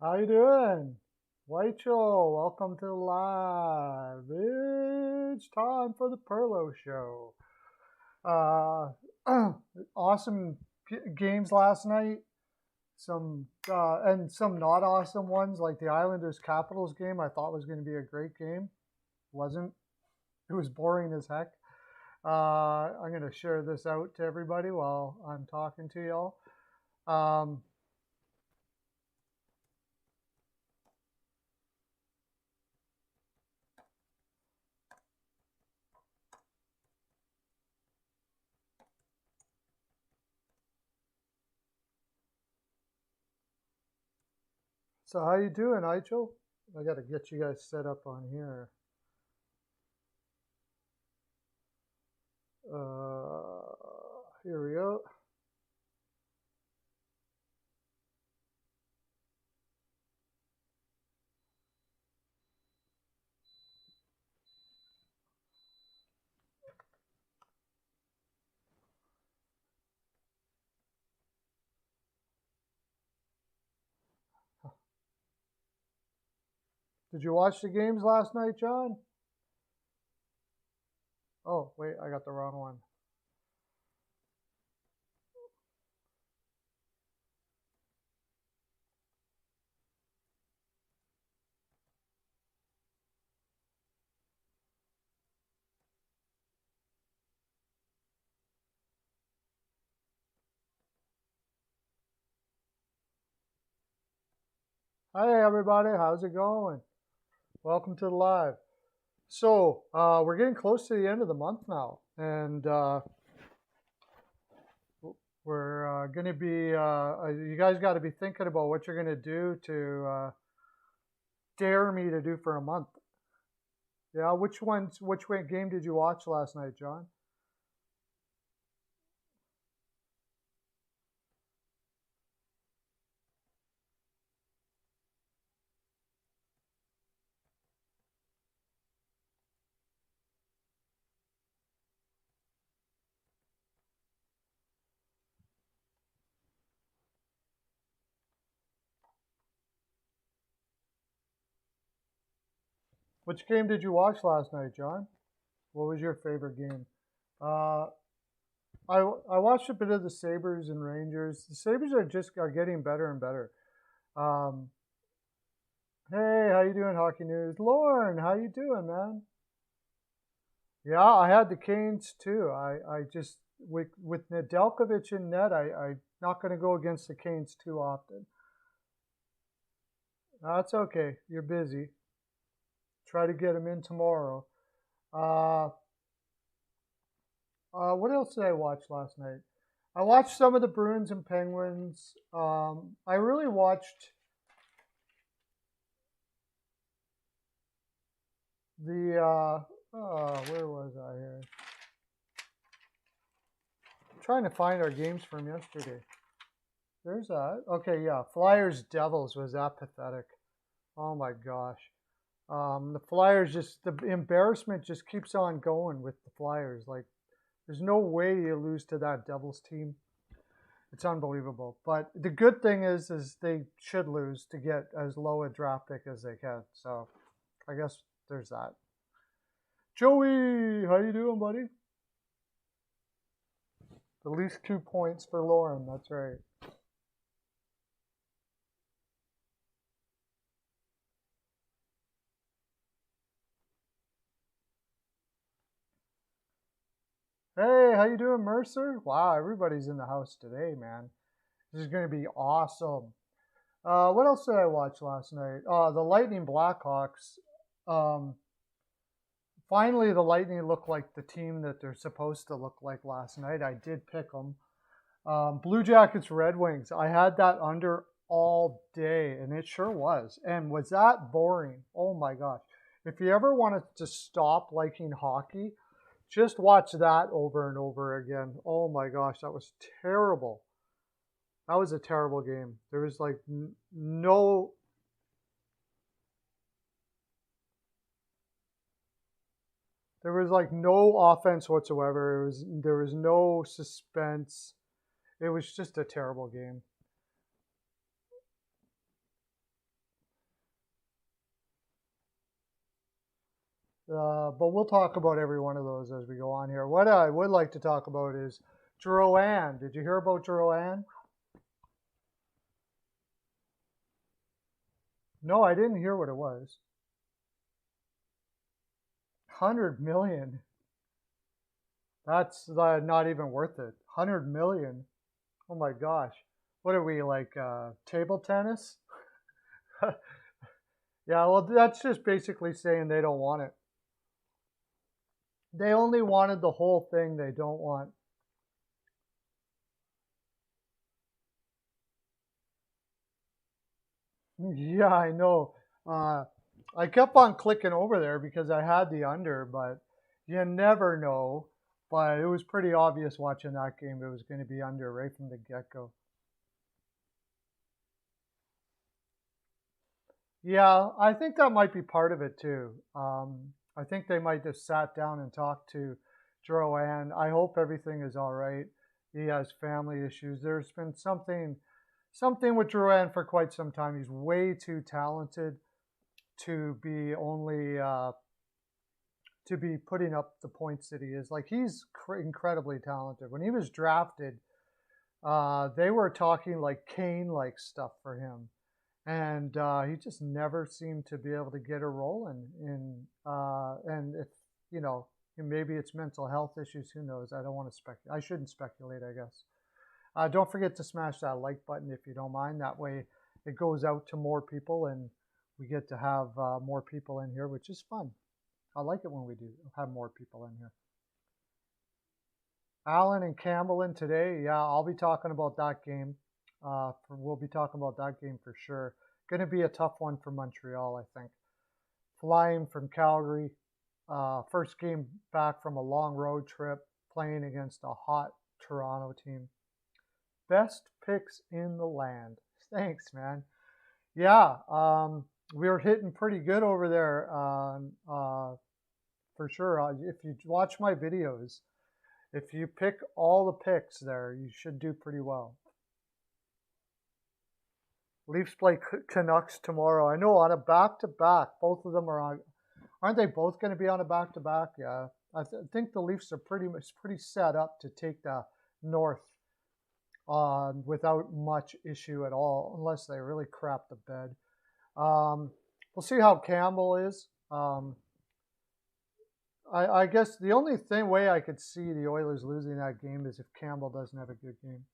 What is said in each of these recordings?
How you doing? Rachel, welcome to the live. It's time for the Perlo Show. Uh, awesome games last night. Some and some not awesome ones, like the Islanders Capitals game. I thought was going to be a great game. Wasn't. It was boring as heck. I'm going to share this out to everybody while I'm talking to y'all. So how you doing, Eichel? I got to get you guys set up on here. Here we go. Did you watch the games last night, John? Oh, wait, I got the wrong one. Hey, everybody, how's it going? Welcome to the live. So, we're getting close to the end of the month now, and we're going to be, you guys got to be thinking about what you're going to do to dare me to do for a month. Yeah, which game did you watch last night, John? Which game did you watch last night, John? What was your favorite game? Uh, I watched a bit of the Sabres and Rangers. The Sabres are getting better and better. Um, hey, how you doing, Hockey News? Lauren, how you doing, man? Yeah, I had the Canes too. I just with Nedeljkovic in net, I'm not going to go against the Canes too often. That's okay. You're busy. Try to get him in tomorrow. Uh, what else did I watch last night? I watched some of the Bruins and Penguins. I really watched the where was I here? I'm trying to find our games from yesterday. There's that. Okay, yeah. Flyers Devils was that pathetic. Oh my gosh. The Flyers just the embarrassment just keeps on going with the Flyers. Like there's no way you lose to that Devils team. It's unbelievable. But the good thing is they should lose to get as low a draft pick as they can. So I guess there's that. Joey, how you doing, buddy? At least 2 points for Lauren. That's right. Hey, how you doing, Mercer? Wow, everybody's in the house today, man. This is going to be awesome. What else did I watch last night? The Lightning Blackhawks. Um, Finally, the Lightning look like the team that they're supposed to look like last night. I did pick them. Blue Jackets, Red Wings. I had that under all day, and it sure was. And was that boring? Oh my gosh. If you ever wanted to stop liking hockey, just watch that over and over again. Oh my gosh, that was terrible. That was a terrible game. There was like no. There was like no offense whatsoever. There was no suspense. It was just a terrible game. But we'll talk about every one of those as we go on here. What I would like to talk about is Drouin. Did you hear about Drouin? No, I didn't hear what it was. 100 million. That's not even worth it. 100 million. Oh my gosh. What are we like table tennis? Yeah, well that's just basically saying they don't want it. They only wanted the whole thing. They don't want. Yeah, I know. I kept on clicking over there because I had the under, but you never know. But it was pretty obvious watching that game. It was going to be under right from the get-go. Yeah, I think that might be part of it too. I think they might have sat down and talked to Joanne. I hope everything is all right. He has family issues. There's been something with Joanne for quite some time. He's way too talented to be only to be putting up the points that he is. Like he's incredibly talented. When he was drafted, they were talking like Kane like stuff for him, and he just never seemed to be able to get a role and if you know maybe it's mental health issues. Who knows? I don't want to speculate. I shouldn't speculate, I guess. Don't forget to smash that like button if you don't mind. That way it goes out to more people and we get to have more people in here, which is fun. I like it when we do have more people in here. Allen and Campbell in today. Yeah, I'll be talking about that game. We'll be talking about that game for sure. Going to be a tough one for Montreal, I think. Flying from Calgary. First game back from a long road trip, playing against a hot Toronto team. Best picks in the land. Thanks, man. Yeah, we were hitting pretty good over there for sure. If you watch my videos, if you pick all the picks there, you should do pretty well. Leafs play Canucks tomorrow. I know on a back-to-back. Both of them are on. Aren't they both going to be on a back-to-back? Yeah, think the Leafs are pretty set up to take the North without much issue at all, unless they really crap the bed. We'll see how Campbell is. I guess the only way I could see the Oilers losing that game is if Campbell doesn't have a good game.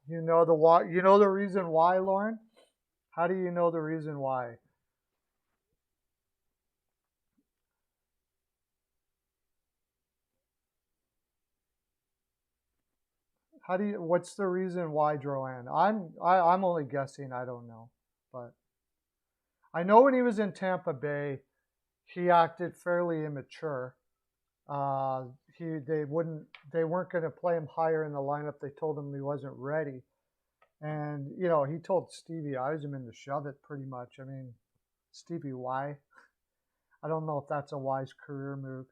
You know the why. You know the reason why, Lauren? How do you know the reason why? What's the reason why, Joanne? I'm only guessing. I don't know, but I know when he was in Tampa Bay, he acted fairly immature. Uh, they weren't going to play him higher in the lineup. They told him he wasn't ready, and he told Stevie Yzerman to shove it pretty much. I mean, Stevie, why? I don't know if that's a wise career move.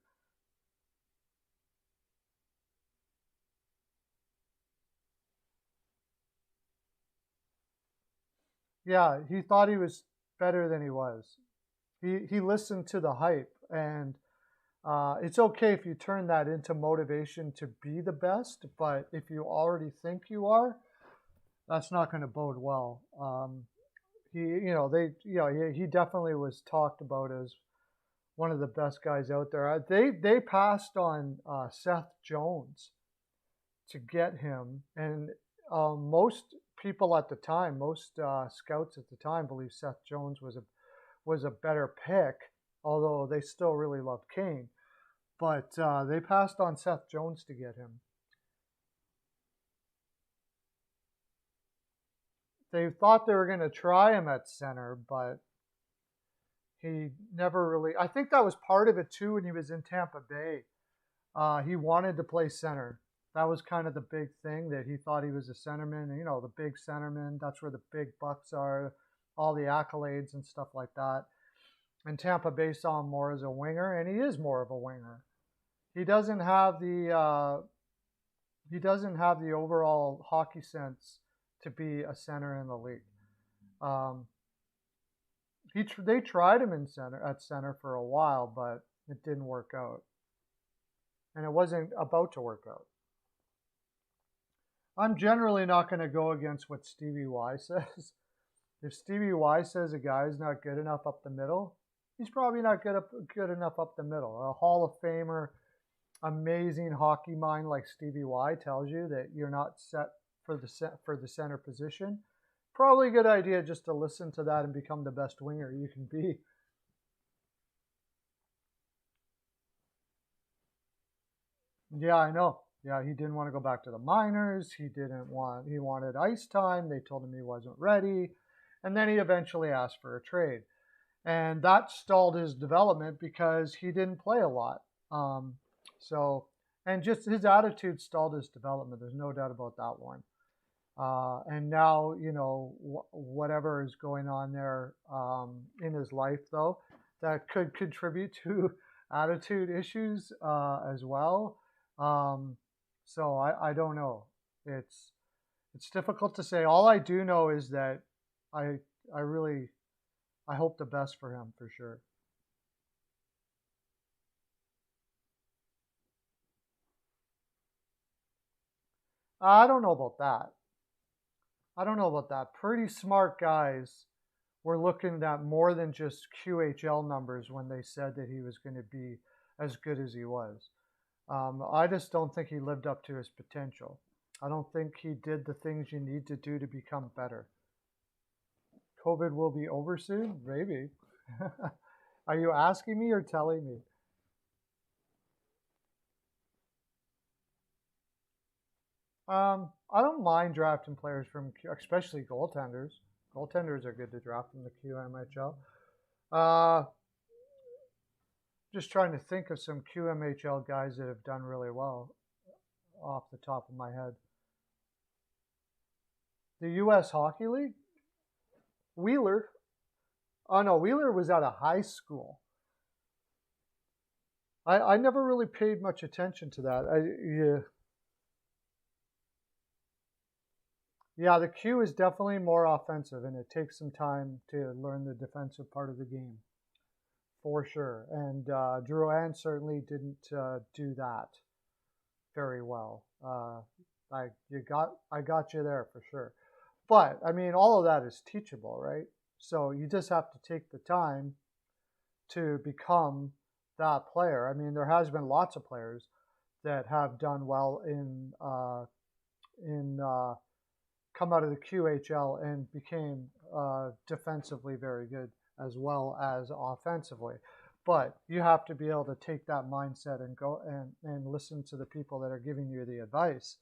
Yeah, he thought he was better than he was. He listened to the hype, and it's okay if you turn that into motivation to be the best. But if you already think you are, that's not going to bode well. He definitely was talked about as one of the best guys out there. They passed on Seth Jones to get him, and most people at the time, most scouts at the time, believe Seth Jones was a better pick, although they still really loved Kane. But they passed on Seth Jones to get him. They thought they were going to try him at center, but he never really. I think that was part of it too when he was in Tampa Bay. He wanted to play center. That was kind of the big thing, that he thought he was a centerman. The big centerman. That's where the big bucks are, all the accolades and stuff like that. And Tampa Bay saw him more as a winger, and he is more of a winger. He doesn't have the overall hockey sense to be a center in the league. They tried him at center for a while, but it didn't work out, and it wasn't about to work out. I'm generally not going to go against what Stevie Y says. If Stevie Y says a guy's not good enough up the middle, he's probably not good enough up the middle. A Hall of Famer, amazing hockey mind like Stevie Y tells you that you're not set for the center position. Probably a good idea just to listen to that and become the best winger you can be. Yeah, I know. Yeah, he didn't want to go back to the minors. He wanted ice time. They told him he wasn't ready. And then he eventually asked for a trade. And that stalled his development because he didn't play a lot. And just his attitude stalled his development. There's no doubt about that one. And now, whatever is going on there in his life, though, that could contribute to attitude issues as well. So I don't know. It's difficult to say. All I do know is that I hope the best for him for sure. I don't know about that. I don't know about that. Pretty smart guys were looking at more than just QHL numbers when they said that he was going to be as good as he was. I just don't think he lived up to his potential. I don't think he did the things you need to do to become better. COVID will be over soon? Maybe. Are you asking me or telling me? I don't mind drafting players from, especially goaltenders. Goaltenders are good to draft from the QMHL. Just trying to think of some QMHL guys that have done really well off the top of my head. The U.S. Hockey League? Wheeler. Oh no, Wheeler was out of high school. I never really paid much attention to that. Yeah, the Q is definitely more offensive, and it takes some time to learn the defensive part of the game, for sure. And Drouin certainly didn't do that very well. I got you there for sure. But I mean, all of that is teachable, right? So you just have to take the time to become that player. I mean, there has been lots of players that have done well in come out of the QHL and became defensively very good as well as offensively. But you have to be able to take that mindset and go and listen to the people that are giving you the advice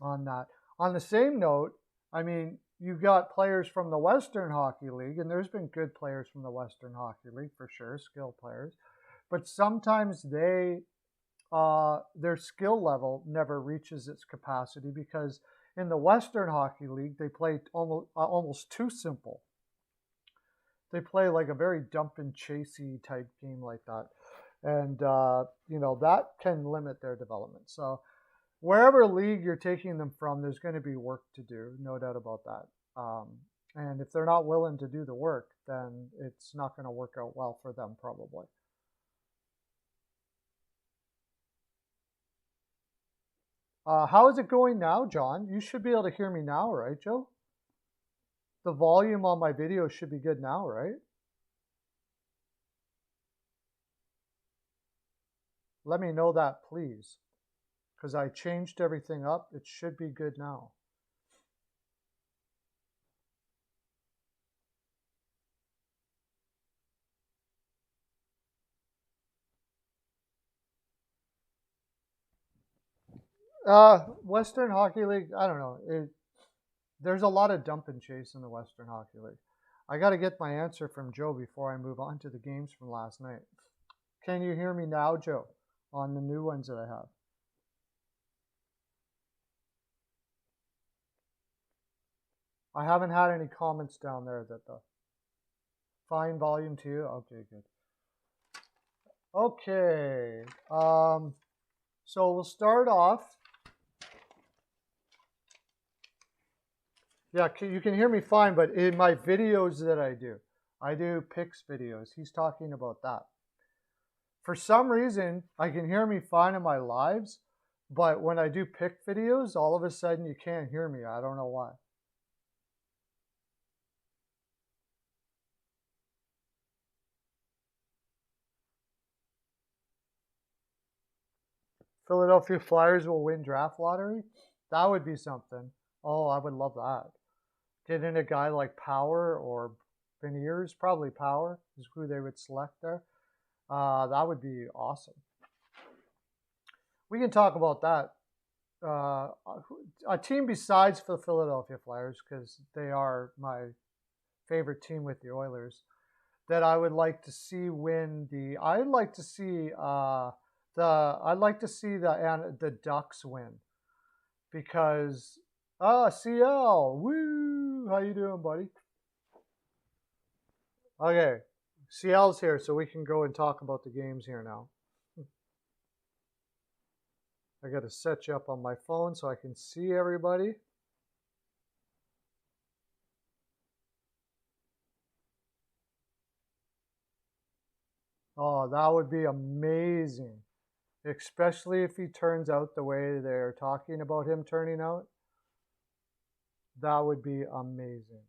on that. On the same note, I mean, you got players from the Western Hockey League, and there's been good players from the Western Hockey League for sure, skilled players. But sometimes their skill level never reaches its capacity because in the Western Hockey League, they play almost too simple. They play like a very dump and chasey type game like that. And, that can limit their development. So wherever league you're taking them from, there's going to be work to do, no doubt about that. And if they're not willing to do the work, then it's not going to work out well for them probably. How is it going now, John? You should be able to hear me now, right, Joe? The volume on my video should be good now, right? Let me know that, please, because I changed everything up. It should be good now. Western Hockey League, I don't know. There's a lot of dump and chase in the Western Hockey League. I got to get my answer from Joe before I move on to the games from last night. Can you hear me now, Joe, on the new ones that I have? I haven't had any comments down there that the fine volume to you. Okay, good. Okay. So we'll start off. Yeah, you can hear me fine, but in my videos that I do, I do picks videos. He's talking about that. For some reason, I can hear me fine in my lives, but when I do pick videos, all of a sudden you can't hear me. I don't know why. Philadelphia Flyers will win draft lottery? That would be something. Oh, I would love that. Get in a guy like Power or Beniers, probably Power is who they would select there. That would be awesome. We can talk about that. A team besides the Philadelphia Flyers, because they are my favorite team with the Oilers, that I would like to see win the. I'd like to see the Ducks win because CL, woo! How you doing, buddy? Okay, CL's here, so we can go and talk about the games here now. I got to set you up on my phone so I can see everybody. Oh, that would be amazing. Especially if he turns out the way they're talking about him turning out. That would be amazing.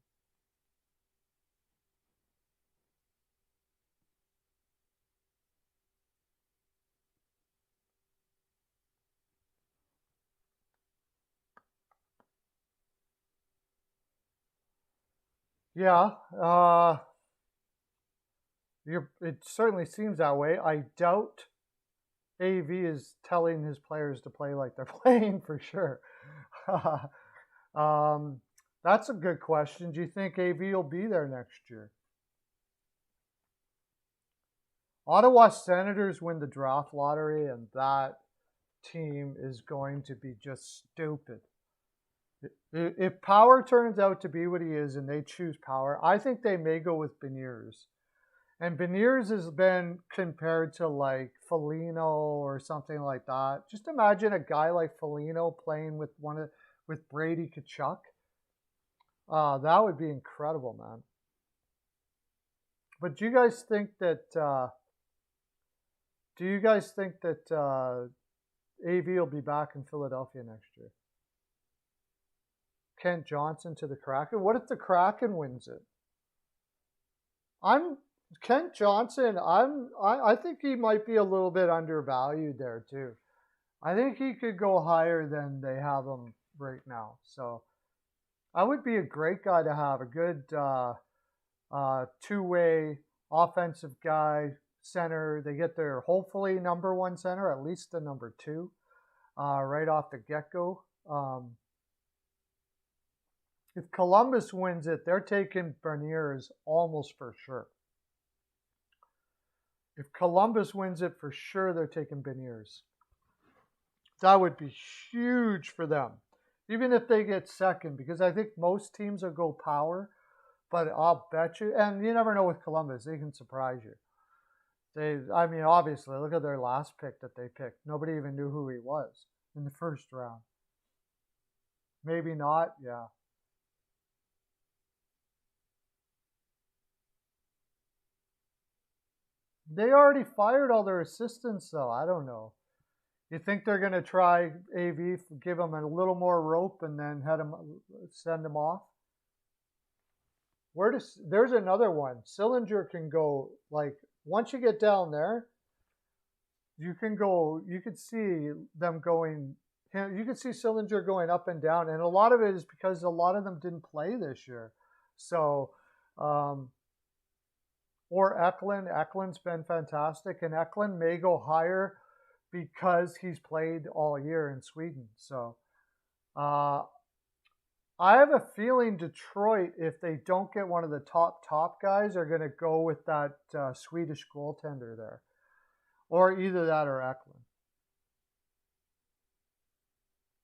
Yeah, it certainly seems that way. I doubt AV is telling his players to play like they're playing for sure. That's a good question. Do you think AV will be there next year? Ottawa Senators win the draft lottery, and that team is going to be just stupid. If Power turns out to be what he is and they choose Power, I think they may go with Beniers. And Beniers has been compared to like Foligno or something like that. Just imagine a guy like Foligno playing with with Brady Tkachuk. That would be incredible, man. But do you guys think that? AV will be back in Philadelphia next year? Kent Johnson to the Kraken. What if the Kraken wins it? I'm Kent Johnson. I think he might be a little bit undervalued there too. I think he could go higher than they have him right now. So I would be a great guy to have, a good two-way offensive guy, center. They get their hopefully number one center, at least the number two, right off the get-go. If Columbus wins it, they're taking Beniers almost for sure. If Columbus wins it for sure, they're taking Beniers. That would be huge for them, even if they get second, because I think most teams will go Power. But I'll bet you, and you never know with Columbus, they can surprise you. I mean, obviously, look at their last pick that they picked. Nobody even knew who he was in the first round. Maybe not, yeah. They already fired all their assistants, though. I don't know. You think they're going to try AV, give him a little more rope, and then send him off? There's another one. Sillinger can go, like, once you get down there, you could see them going, you could see Sillinger going up and down. And a lot of it is because a lot of them didn't play this year. So, or Eklund. Eklund's been fantastic. And Eklund may go higher because he's played all year in Sweden. So, I have a feeling Detroit, if they don't get one of the top guys, are going to go with that Swedish goaltender there. Or either that or Eklund.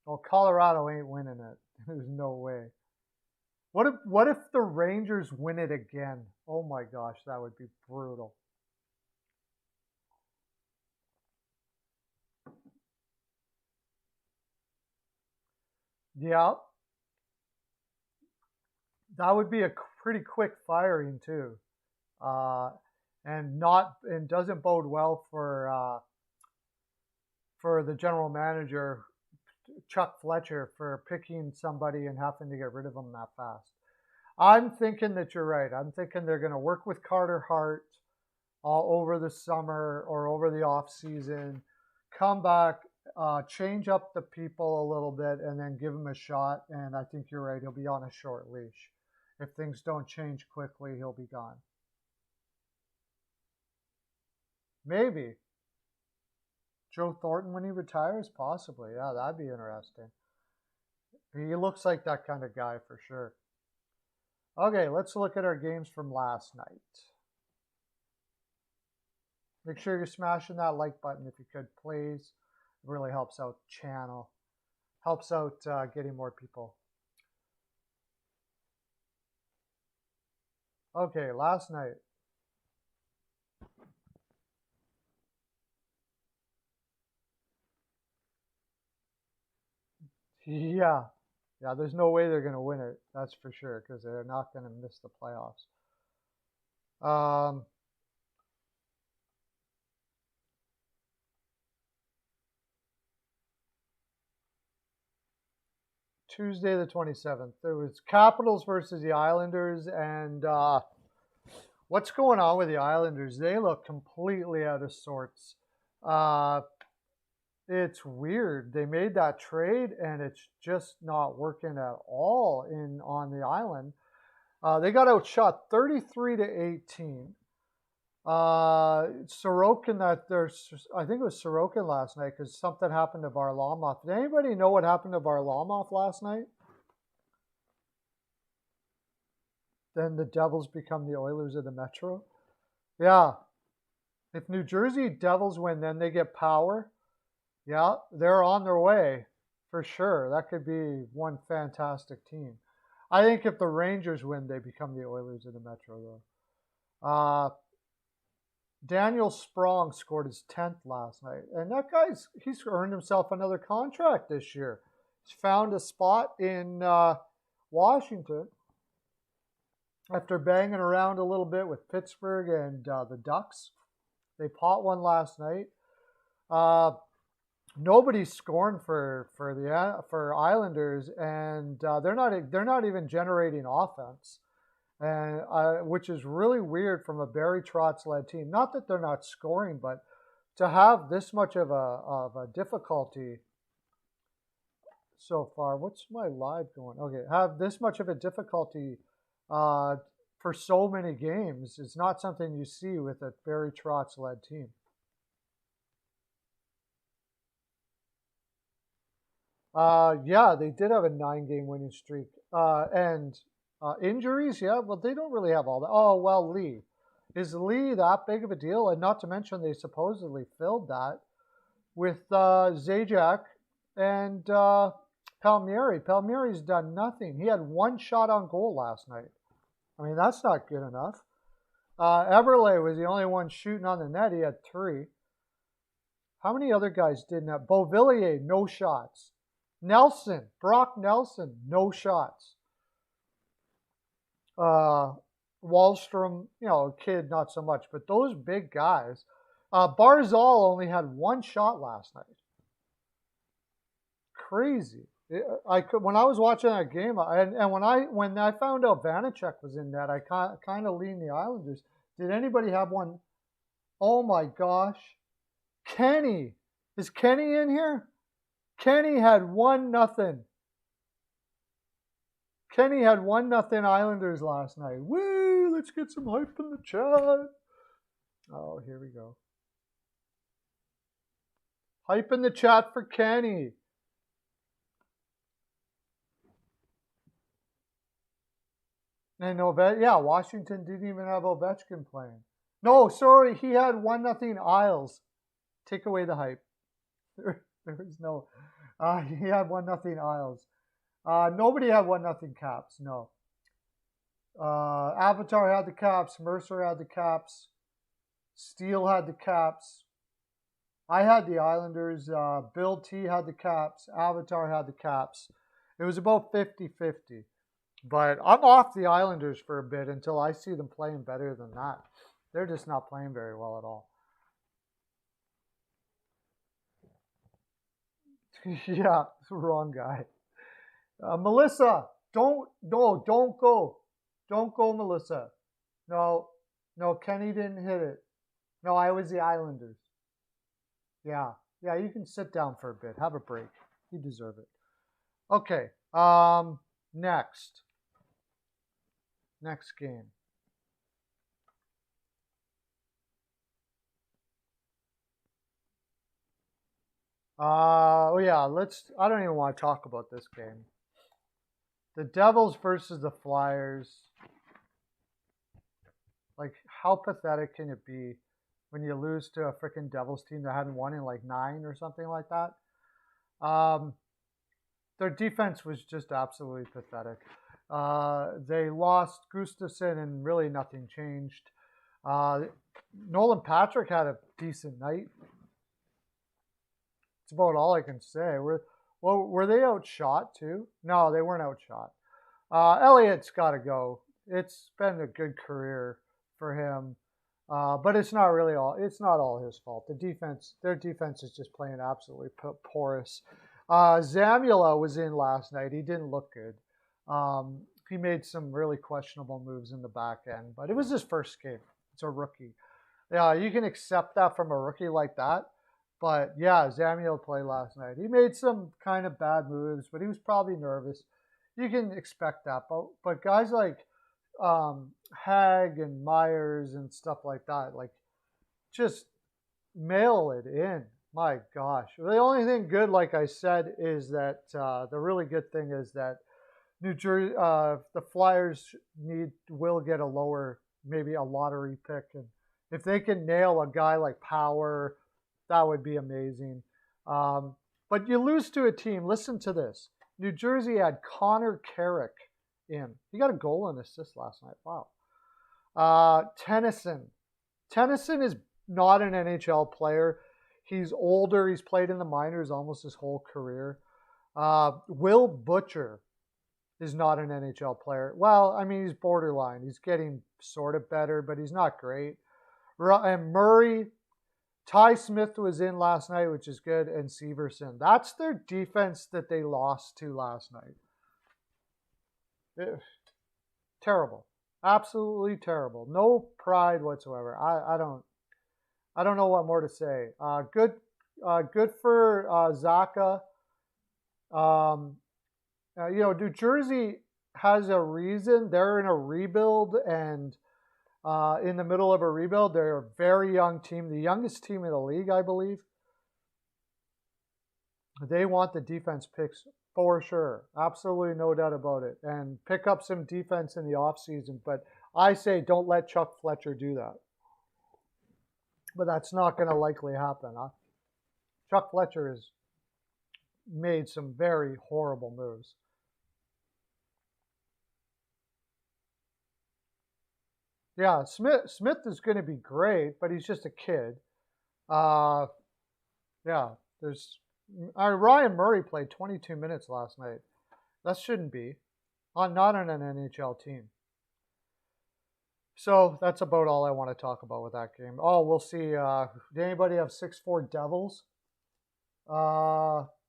Well, Colorado ain't winning it. There's no way. What if the Rangers win it again? Oh my gosh, that would be brutal. Yeah. That would be a pretty quick firing too. uh, and doesn't bode well for the general manager Chuck Fletcher for picking somebody and having to get rid of them that fast. I'm thinking that you're right. I'm thinking they're going to work with Carter Hart all over the summer or over the off season, come back, change up the people a little bit, and then give him a shot. And I think you're right. He'll be on a short leash. If things don't change quickly, he'll be gone. Maybe. Joe Thornton when he retires? Possibly. Yeah, that'd be interesting. He looks like that kind of guy for sure. Okay, let's look at our games from last night. Make sure you're smashing that like button if you could, please. It really helps out the channel. Helps out getting more people. Okay, last night. Yeah. Yeah, there's no way they're going to win it. That's for sure, because they're not going to miss the playoffs. Tuesday the 27th. There was Capitals versus the Islanders, and what's going on with the Islanders? They look completely out of sorts. It's weird. They made that trade, and it's just not working at all on the island. They got outshot 33-18. Sorokin, I think it was Sorokin last night because something happened to Varlamov. Did anybody know what happened to Varlamov last night? Then the Devils become the Oilers of the Metro. Yeah. If New Jersey Devils win, then they get power. Yeah, they're on their way for sure. That could be one fantastic team. I think if the Rangers win, they become the Oilers of the Metro, though. Daniel Sprong scored his 10th last night. And that he's earned himself another contract this year. He's found a spot in Washington after banging around a little bit with Pittsburgh and the Ducks. They pot one last night. Nobody's scoring for Islanders, and they're not even generating offense, and which is really weird from a Barry Trotz led team. Not that they're not scoring, but to have this much of a difficulty so far. What's my live going? Okay, have this much of a difficulty for so many games is not something you see with a Barry Trotz led team. Yeah, they did have a 9-game winning streak. And injuries, yeah, well, they don't really have all that. Oh, well, Lee. Is Lee that big of a deal? And not to mention they supposedly filled that with Zajac and Palmieri. Palmieri's done nothing. He had one shot on goal last night. I mean, that's not good enough. Eberle was the only one shooting on the net. He had 3. How many other guys didn't have? Beauvillier, no shots. Nelson, Brock Nelson, no shots. Wallstrom, kid, not so much. But those big guys. Barzal only had 1 shot last night. Crazy. When I was watching that game, and when I found out Vanacek was in net, I kind of leaned the Islanders. Did anybody have one? Oh my gosh. Kenny. Is Kenny in here? Kenny had 1-0. Kenny had 1-0 Islanders last night. Woo! Let's get some hype in the chat. Oh, here we go. Hype in the chat for Kenny. And Washington didn't even have Ovechkin playing. No, sorry, he had 1-0 Isles. Take away the hype. There was no. He had 1-0 Isles. Nobody had 1-0 Caps. No. Avatar had the Caps. Mercer had the Caps. Steele had the Caps. I had the Islanders. Bill T had the Caps. Avatar had the Caps. It was about 50-50. But I'm off the Islanders for a bit until I see them playing better than that. They're just not playing very well at all. Yeah, wrong guy. Melissa, don't go. Don't go, Melissa. No, no, Kenny didn't hit it. No, I was the Islanders. Yeah, yeah, you can sit down for a bit. Have a break. You deserve it. Okay, next. Next game. Oh yeah, I don't even want to talk about this game. The Devils versus the Flyers. Like, how pathetic can it be when you lose to a freaking Devils team that hadn't won in like 9 or something like that? Um, their defense was just absolutely pathetic. They lost Gustafson and really nothing changed. Uh, Nolan Patrick had a decent night. That's about all I can say. Were they outshot too? No, they weren't outshot. Elliott's got to go. It's been a good career for him, but it's not really all. It's not all his fault. Their defense is just playing absolutely porous. Zamula was in last night. He didn't look good. He made some really questionable moves in the back end, but it was his first game. It's a rookie. Yeah, you can accept that from a rookie like that. But yeah, Zamula played last night. He made some kind of bad moves, but he was probably nervous. You can expect that. But guys like Hag and Myers and stuff like that, like just mail it in. My gosh. The only thing good, like I said, is that the really good thing is that New Jersey, the Flyers will get a lower, maybe a lottery pick, and if they can nail a guy like Power, that would be amazing. But you lose to a team. Listen to this. New Jersey had Connor Carrick in. He got a goal and assist last night. Wow. Tennyson. Tennyson is not an NHL player. He's older. He's played in the minors almost his whole career. Will Butcher is not an NHL player. Well, I mean, he's borderline. He's getting sort of better, but he's not great. And Murray, Ty Smith was in last night, which is good, and Severson. That's their defense that they lost to last night. Terrible, absolutely terrible. No pride whatsoever. I don't know what more to say. Good for Zaka. New Jersey has a reason. They're in a rebuild, and in the middle of a rebuild, they're a very young team, the youngest team in the league, I believe. They want the defense picks for sure. Absolutely no doubt about it. And pick up some defense in the offseason. But I say don't let Chuck Fletcher do that. But that's not going to likely happen. Chuck Fletcher has made some very horrible moves. Yeah, Smith is going to be great, but he's just a kid. Yeah, Ryan Murray played 22 minutes last night. That shouldn't be. Not on an NHL team. So that's about all I want to talk about with that game. Oh, we'll see. Did anybody have 6-4 Devils?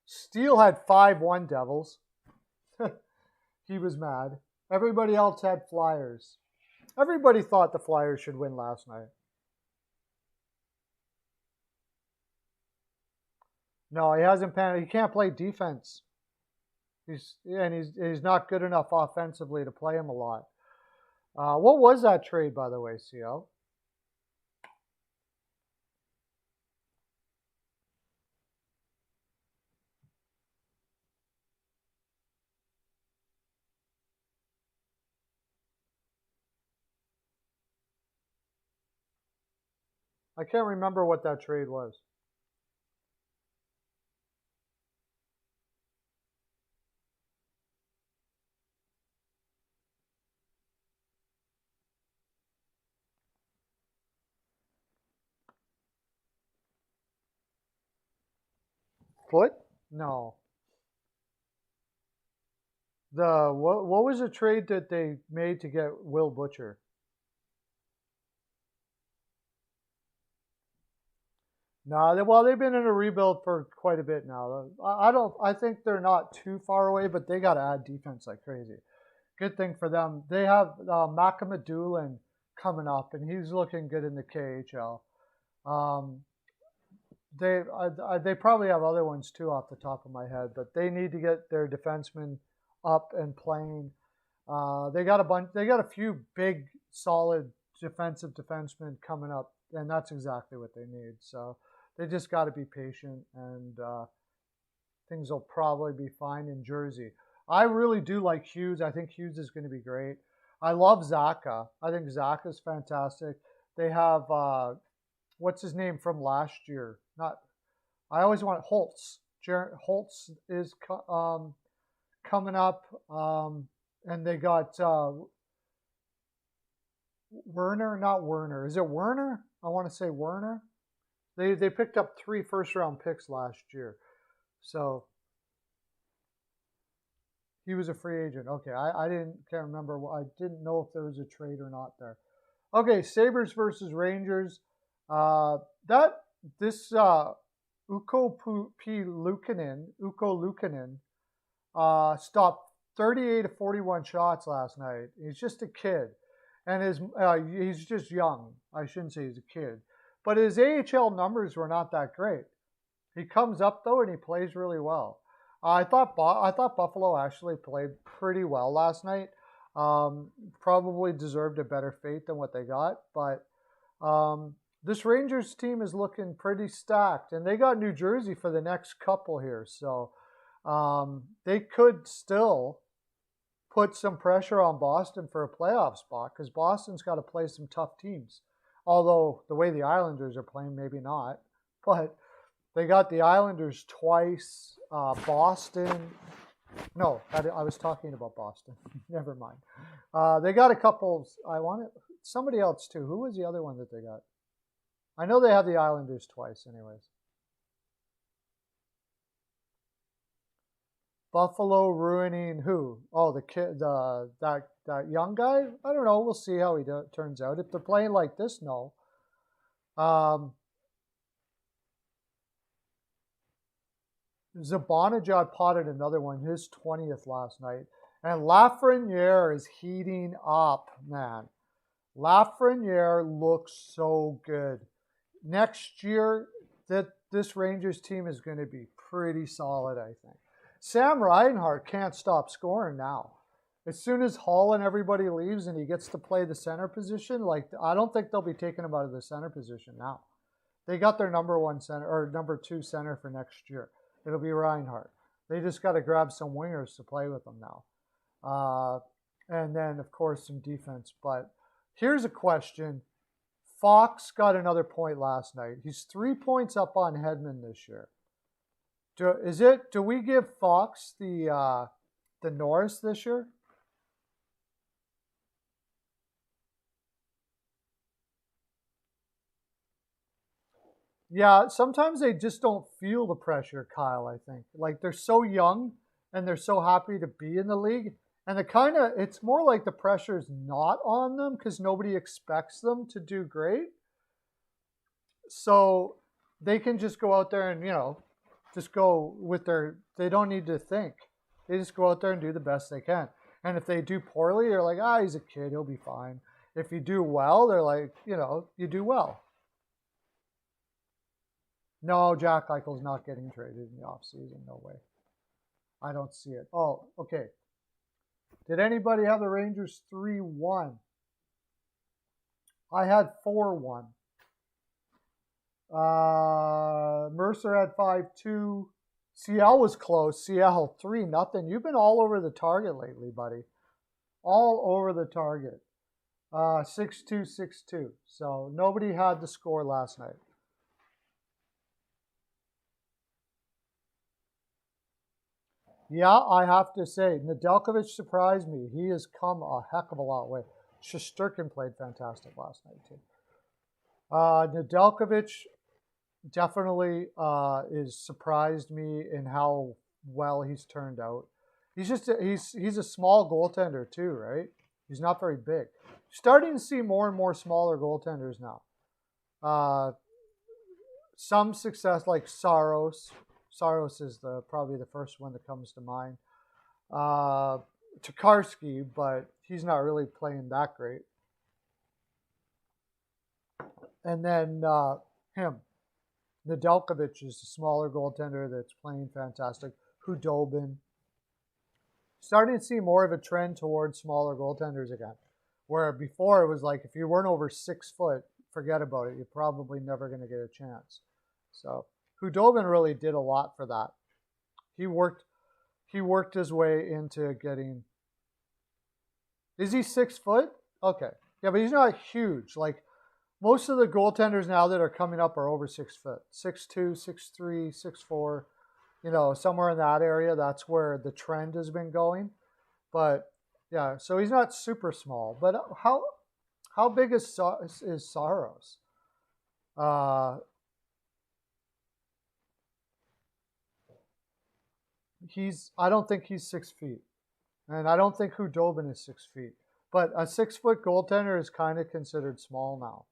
Steele had 5-1 Devils. He was mad. Everybody else had Flyers. Everybody thought the Flyers should win last night. No, he hasn't panicked. He can't play defense. He's not good enough offensively to play him a lot. What was that trade, by the way, CL? I can't remember what that trade was. Foot? No. What was the trade that they made to get Will Butcher? No, well, they've been in a rebuild for quite a bit now. I don't. I think they're not too far away, but they got to add defense like crazy. Good thing for them. They have Macamadoulin coming up, and he's looking good in the KHL. Um, they probably have other ones too off the top of my head, but they need to get their defensemen up and playing. They got a bunch. They got a few big, solid defensive defensemen coming up, and that's exactly what they need. So they just got to be patient, and things will probably be fine in Jersey. I really do like Hughes. I think Hughes is going to be great. I love Zaka. I think Zaka's fantastic. They have what's his name from last year? Not. I always want Holtz. Holtz is coming up, and they got Werner. Not Werner. Is it Werner? I want to say Werner. They picked up 3 first-round picks last year, so he was a free agent. Okay, I can't remember. I didn't know if there was a trade or not there. Okay, Sabres versus Rangers. That this Ukko Luukkonen stopped 38 of 41 shots last night. He's just a kid, and he's just young. I shouldn't say he's a kid, but his AHL numbers were not that great. He comes up though, and he plays really well. I thought Buffalo actually played pretty well last night. Probably deserved a better fate than what they got, but this Rangers team is looking pretty stacked, and they got New Jersey for the next couple here, so they could still put some pressure on Boston for a playoff spot because Boston's got to play some tough teams. Although the way the Islanders are playing, maybe not, but they got the Islanders twice. Boston. No, I was talking about Boston. Never mind. They got a couple. I wanted somebody else too. Who was the other one that they got? I know they have the Islanders twice, anyways. Buffalo ruining who? Oh, the kid, that young guy. I don't know. We'll see how he turns out. If they're playing like this, no. Zibanejad potted another one, his 20th last night. And Lafreniere is heating up, man. Lafreniere looks so good. Next year, this Rangers team is going to be pretty solid, I think. Sam Reinhart can't stop scoring now. As soon as Hall and everybody leaves and he gets to play the center position, I don't think they'll be taking him out of the center position now. They got their number 1 center or number 2 center for next year. It'll be Reinhart. They just got to grab some wingers to play with them now. And then, of course, some defense. But here's a question. Fox got another point last night. He's 3 points up on Hedman this year. Do we give Fox the Norris this year? Yeah, sometimes they just don't feel the pressure, Kyle, I think. Like they're so young and they're so happy to be in the league. And it's more like the pressure's not on them because nobody expects them to do great. So they can just go out there and, just go with they don't need to think. They just go out there and do the best they can. And if they do poorly, you're like, he's a kid, he'll be fine. If you do well, they're like, you do well. No, Jack Eichel's not getting traded in the offseason. No way. I don't see it. Oh, okay. Did anybody have the Rangers 3-1? I had 4-1. Mercer had 5-2. CL was close. CL 3-0. You've been all over the target lately, buddy. All over the target. 6-2, 6-2. So nobody had the score last night. Yeah, I have to say, Nedeljkovic surprised me. He has come a heck of a long way. Shesterkin played fantastic last night, too. Nedeljkovic definitely is surprised me in how well he's turned out. He's a small goaltender too, right? He's not very big. Starting to see more and more smaller goaltenders now. Some success like Saros. Saros is probably the first one that comes to mind. Tokarski, but he's not really playing that great. And then him. Nedeljkovic is a smaller goaltender that's playing fantastic. Hudobin. Starting to see more of a trend towards smaller goaltenders again. Where before it was like if you weren't over 6 foot, forget about it. You're probably never going to get a chance. So Hudobin really did a lot for that. He worked his way into getting. Is he 6 foot? Okay. Yeah, but he's not huge. Like most of the goaltenders now that are coming up are over 6 foot. 6'2", 6'3", 6'4", somewhere in that area. That's where the trend has been going. But yeah, so he's not super small. But how big is Saros? I don't think he's 6 feet. And I don't think Hudobin is 6 feet. But a 6 foot goaltender is kind of considered small now.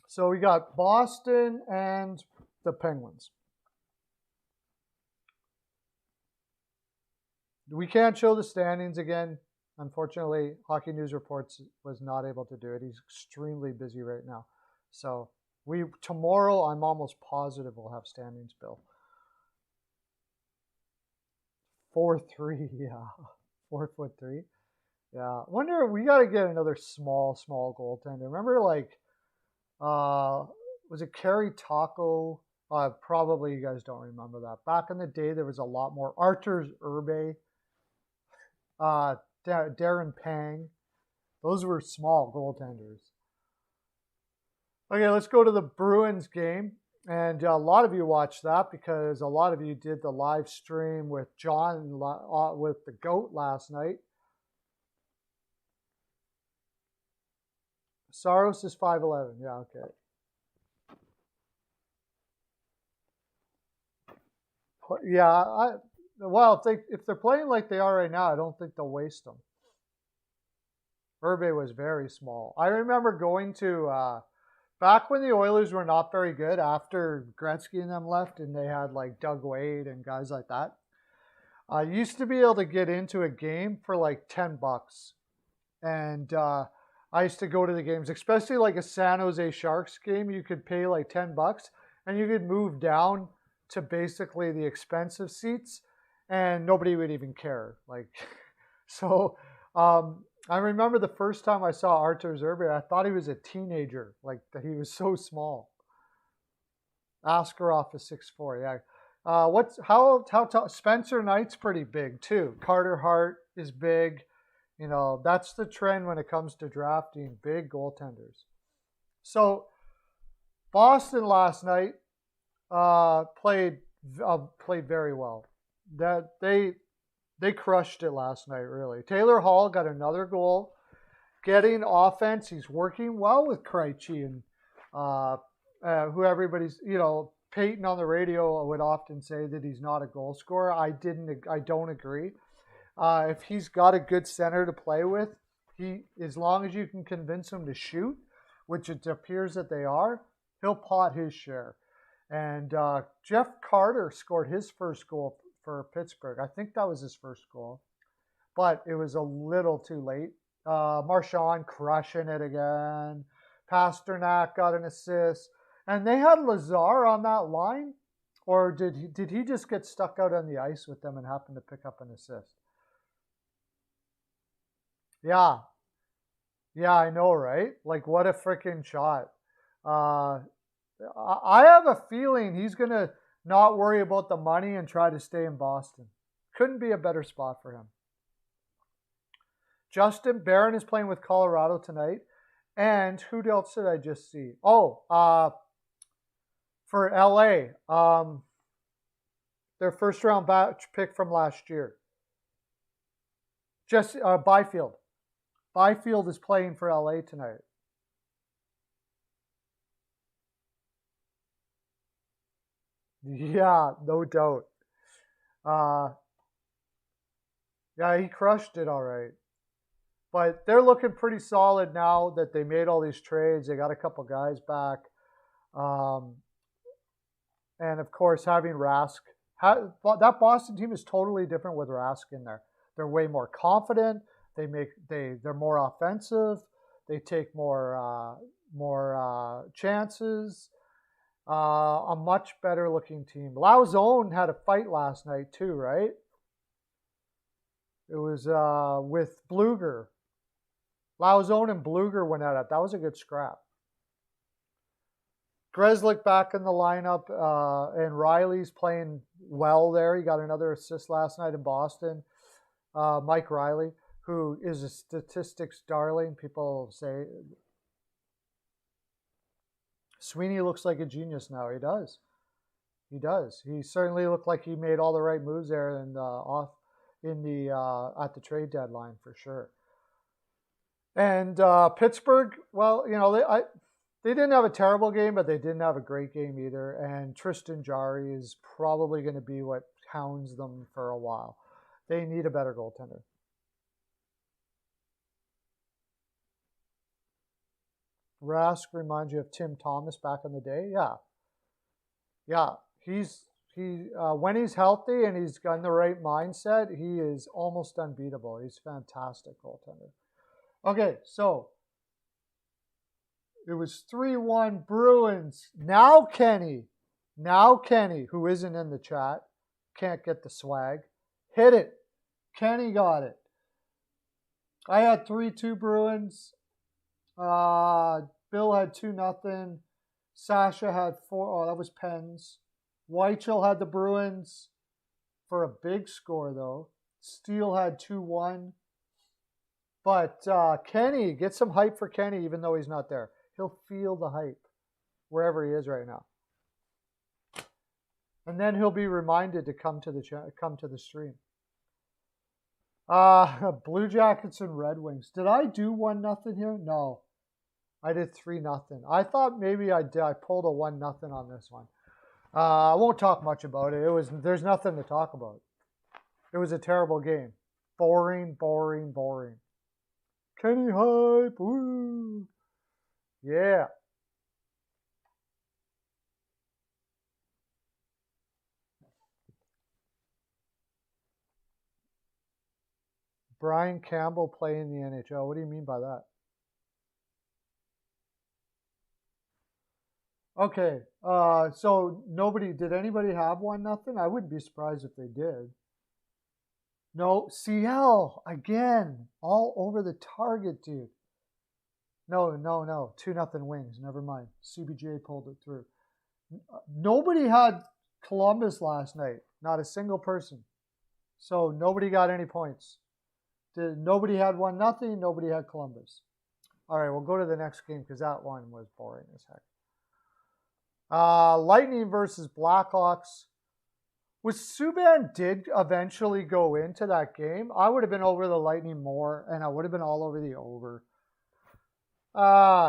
So we got Boston and the Penguins. We can't show the standings again. Unfortunately, Hockey News Reports was not able to do it. He's extremely busy right now. So tomorrow, I'm almost positive we'll have standings, Bill. 4'3", yeah. 4'3". Yeah. Wonder, we got to get another small goaltender. Remember, was it Kerry Taco? Probably you guys don't remember that. Back in the day, there was a lot more. Arturs Urbe, Darren Pang. Those were small goaltenders. Okay, let's go to the Bruins game. And a lot of you watched that because a lot of you did the live stream with John, with the GOAT last night. Saros is 5'11". Yeah, okay. Yeah, if they're playing like they are right now, I don't think they'll waste them. Urbe was very small. I remember going to back when the Oilers were not very good after Gretzky and them left, and they had like Doug Wade and guys like that. I used to be able to get into a game for like $10, and I used to go to the games, especially like a San Jose Sharks game. You could pay like $10, and you could move down to basically the expensive seats, and nobody would even care. So I remember the first time I saw Arturs Urbe, I thought he was a teenager, like that he was so small. Askarov is 6'4", yeah. How tall? Spencer Knight's pretty big too. Carter Hart is big. That's the trend when it comes to drafting big goaltenders. So Boston last night played very well. That they crushed it last night, really. Taylor Hall got another goal. Getting offense, he's working well with Krejci and who everybody's, Peyton on the radio would often say that he's not a goal scorer. I don't agree. If he's got a good center to play with, as long as you can convince him to shoot, which it appears that they are, he'll pot his share. And Jeff Carter scored his first goal for Pittsburgh. I think that was his first goal, but it was a little too late. Marchand crushing it again. Pasternak got an assist. And they had Lazar on that line, or did he just get stuck out on the ice with them and happen to pick up an assist? Yeah. Yeah, I know, right? Like, what a freaking shot. I have a feeling he's going to not worry about the money and try to stay in Boston. Couldn't be a better spot for him. Justin Barron is playing with Colorado tonight. And who else did I just see? For LA, their first round pick from last year. Byfield. Byfield is playing for LA tonight. Yeah, no doubt. Uh, yeah, he crushed it all right. But they're looking pretty solid now that they made all these trades. They got a couple guys back. Um, and of course, having Rask, that Boston team is totally different with Rask in there. They're way more confident. They're more offensive. They take more chances. A much better looking team. Lauzon had a fight last night too, right? It was with Bluger. Lauzon and Bluger went at it. That was a good scrap. Grzelcyk back in the lineup, and Riley's playing well there. He got another assist last night in Boston. Mike Riley, who is a statistics darling. People say Sweeney looks like a genius now. He does. He does. He certainly looked like he made all the right moves there and at the trade deadline for sure. And Pittsburgh, well, they didn't have a terrible game, but they didn't have a great game either. And Tristan Jarry is probably going to be what hounds them for a while. They need a better goaltender. Rask reminds you of Tim Thomas back in the day. Yeah. When he's healthy and he's got the right mindset, he is almost unbeatable. He's a fantastic goaltender. Okay, so it was 3-1 Bruins. Now Kenny, who isn't in the chat, can't get the swag. Hit it. Kenny got it. I had 3-2 Bruins. Bill had 2-0. Sasha had 4. Oh, that was Pens. Weichel had the Bruins for a big score, though. Steele had 2-1. But Kenny, get some hype for Kenny, even though he's not there. He'll feel the hype wherever he is right now. And then he'll be reminded to come to the stream. Blue Jackets and Red Wings. Did I do 1-0 here? No. I did 3-0. I thought maybe I did. I pulled a 1-0 on this one. I won't talk much about it. There's nothing to talk about. It was a terrible game. Boring. Kenny hype. Woo. Yeah. Brian Campbell playing the NHL. What do you mean by that? Okay. So did anybody have 1-0? I wouldn't be surprised if they did. No, CL again, all over the target, dude. No, 2-0 Wings. Never mind. CBJ pulled it through. Nobody had Columbus last night. Not a single person. So nobody got any points. Nobody had 1-0. Nobody had Columbus. All right, we'll go to the next game because that one was boring as heck. Lightning versus Blackhawks. Was Subban did eventually go into that game, I would have been over the Lightning more, and I would have been all over the over.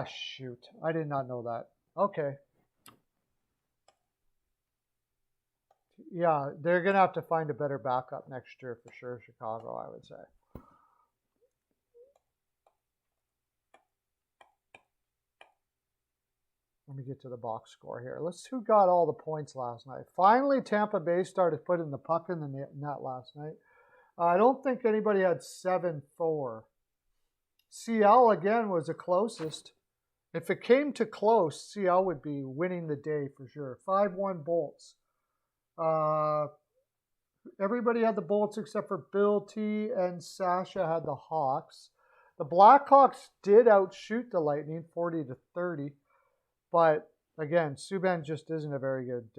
Shoot. I did not know that. Okay. Yeah, they're going to have to find a better backup next year for sure, Chicago, I would say. Let me get to the box score here. Who got all the points last night? Finally, Tampa Bay started putting the puck in the net last night. I don't think anybody had 7-4. CL, again, was the closest. If it came to close, CL would be winning the day for sure. 5-1 Bolts. Everybody had the Bolts except for Bill T and Sasha had the Hawks. The Blackhawks did outshoot the Lightning 40-30. But again, Subban just isn't a very good,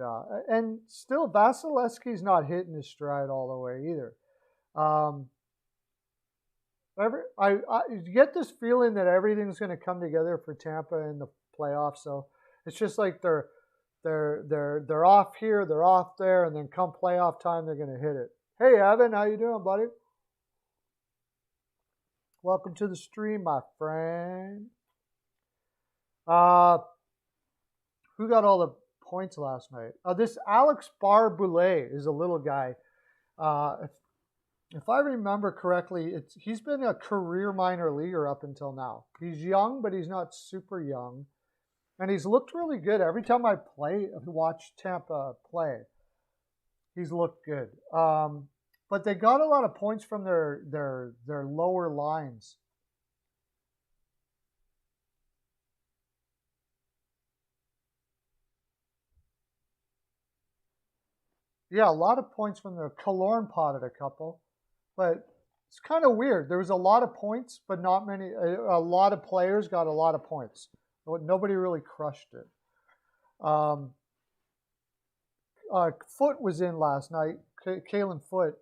and still Vasilevsky's not hitting his stride all the way either. You get this feeling that everything's going to come together for Tampa in the playoffs. So it's just like they're off here, they're off there, and then come playoff time, they're going to hit it. Hey, Evan, how you doing, buddy? Welcome to the stream, my friend. Who got all the points last night. This Alex Barr-Boulet is a little guy. If I remember correctly, he's been a career minor leaguer up until now. He's young, but he's not super young. And he's looked really good. Every time I watch Tampa play, he's looked good. But they got a lot of points from their lower lines. Yeah, a lot of points from the Killorn potted a couple. But it's kind of weird. There was a lot of points, but not many. A lot of players got a lot of points. Nobody really crushed it. Foote was in last night. Kalen Foote.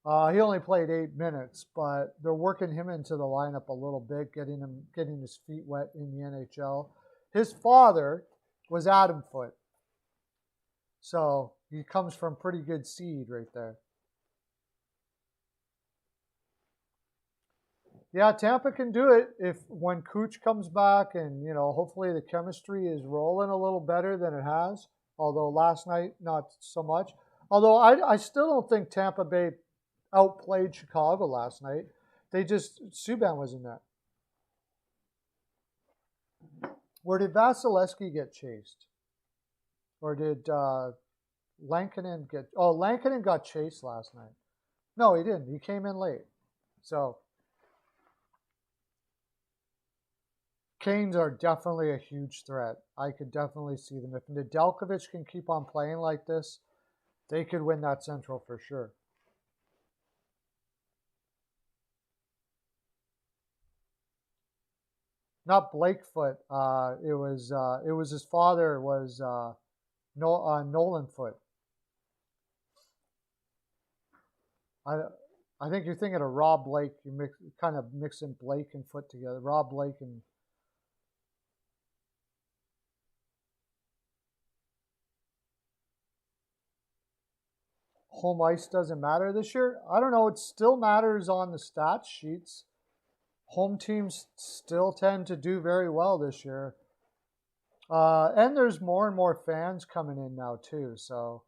He only played 8 minutes, but they're working him into the lineup a little bit, getting his feet wet in the NHL. His father was Adam Foote, so he comes from pretty good seed right there. Yeah, Tampa can do it when Cooch comes back, and hopefully the chemistry is rolling a little better than it has. Although last night not so much. Although I still don't think Tampa Bay outplayed Chicago last night. Subban was in that. Where did Vasilevsky get chased? Or did Lankinen get... Oh, Lankinen got chased last night. No, he didn't. He came in late. So... Canes are definitely a huge threat. I could definitely see them. If Nedeljkovic can keep on playing like this, they could win that Central for sure. Not Blakefoot. It was his father was Nolan Foote. I think you're thinking of Rob Blake. You kind of mixing Blake and Foote together. Rob Blake and... Home ice doesn't matter this year. I don't know. It still matters on the stats sheets. Home teams still tend to do very well this year. And there's more and more fans coming in now too. So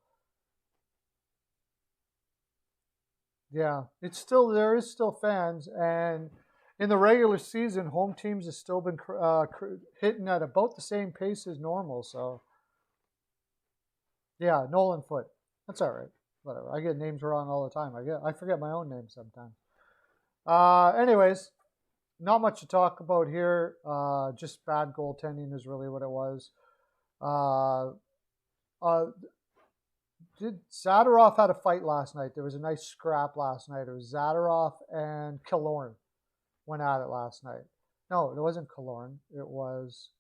yeah, there is still fans. And in the regular season, home teams have still been hitting at about the same pace as normal. So yeah, Nolan Foote. That's all right. Whatever. I get names wrong all the time. I forget my own name sometimes. Anyways, not much to talk about here. Just bad goaltending is really what it was. Zadorov had a fight last night. There was a nice scrap last night. It was Zadorov and Killorn went at it last night. No, it wasn't Killorn. It was...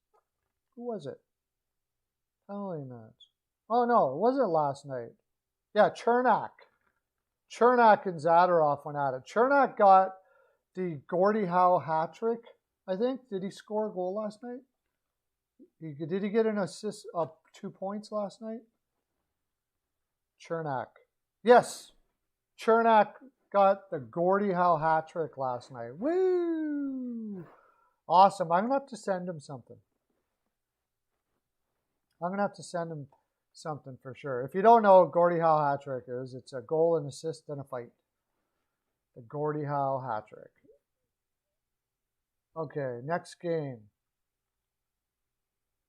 Who was it? Penalty minutes. Oh, no, it wasn't last night. Yeah, Chernak. Chernak and Zadorov went at it. Chernak got the Gordie Howe hat trick, I think. Did he score a goal last night? Did he get an assist of 2 points last night? Chernak. Yes. Chernak got the Gordie Howe hat trick last night. Woo! Awesome. I'm going to have to send him something. Something for sure. If you don't know what Gordie Howe hat trick is, it's a goal, an assist, and a fight. The Gordie Howe hat trick. Okay, next game.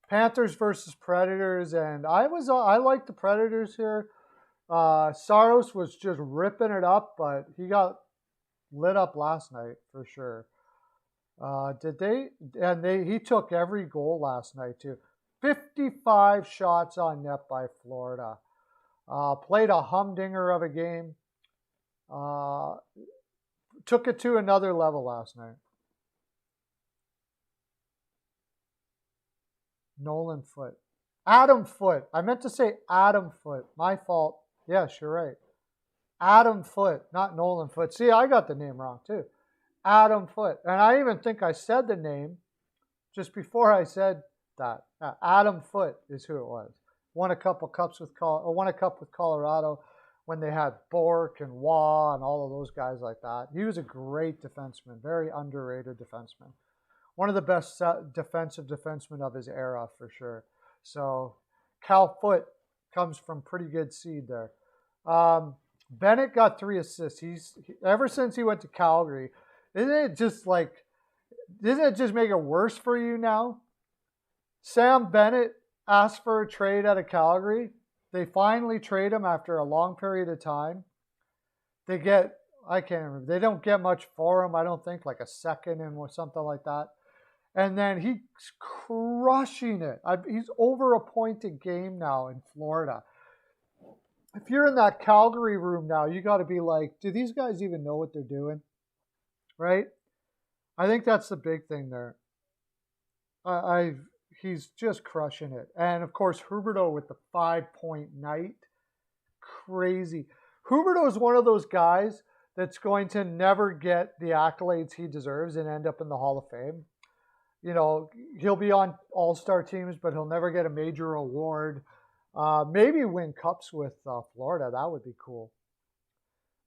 Panthers versus Predators, and I like the Predators here. Saros was just ripping it up, but he got lit up last night for sure. He took every goal last night too. 55 shots on net by Florida. Played a humdinger of a game. Took it to another level last night. Nolan Foote. Adam Foote. I meant to say Adam Foote. My fault. Yes, you're right. Adam Foote, not Nolan Foote. See, I got the name wrong too. Adam Foote. And I even think I said the name just before I said that. Adam Foote is who it was. Won a cup with Colorado when they had Bork and Waugh and all of those guys like that. He was a great defenseman, very underrated defenseman. One of the best defensive defensemen of his era for sure. So Cal Foot comes from pretty good seed there. Bennett got 3 assists. Ever since he went to Calgary, isn't it just make it worse for you now? Sam Bennett asked for a trade out of Calgary. They finally trade him after a long period of time. They get, I can't remember, they don't get much for him, I don't think, like a second and something like that. And then he's crushing it. He's over a point a game now in Florida. If you're in that Calgary room now, you got to be like, do these guys even know what they're doing? Right? I think that's the big thing there. He's just crushing it. And of course, Huberdeau with the 5-point night. Crazy. Huberdeau is one of those guys that's going to never get the accolades he deserves and end up in the Hall of Fame. You know, he'll be on all-star teams, but he'll never get a major award. Maybe win cups with Florida. That would be cool.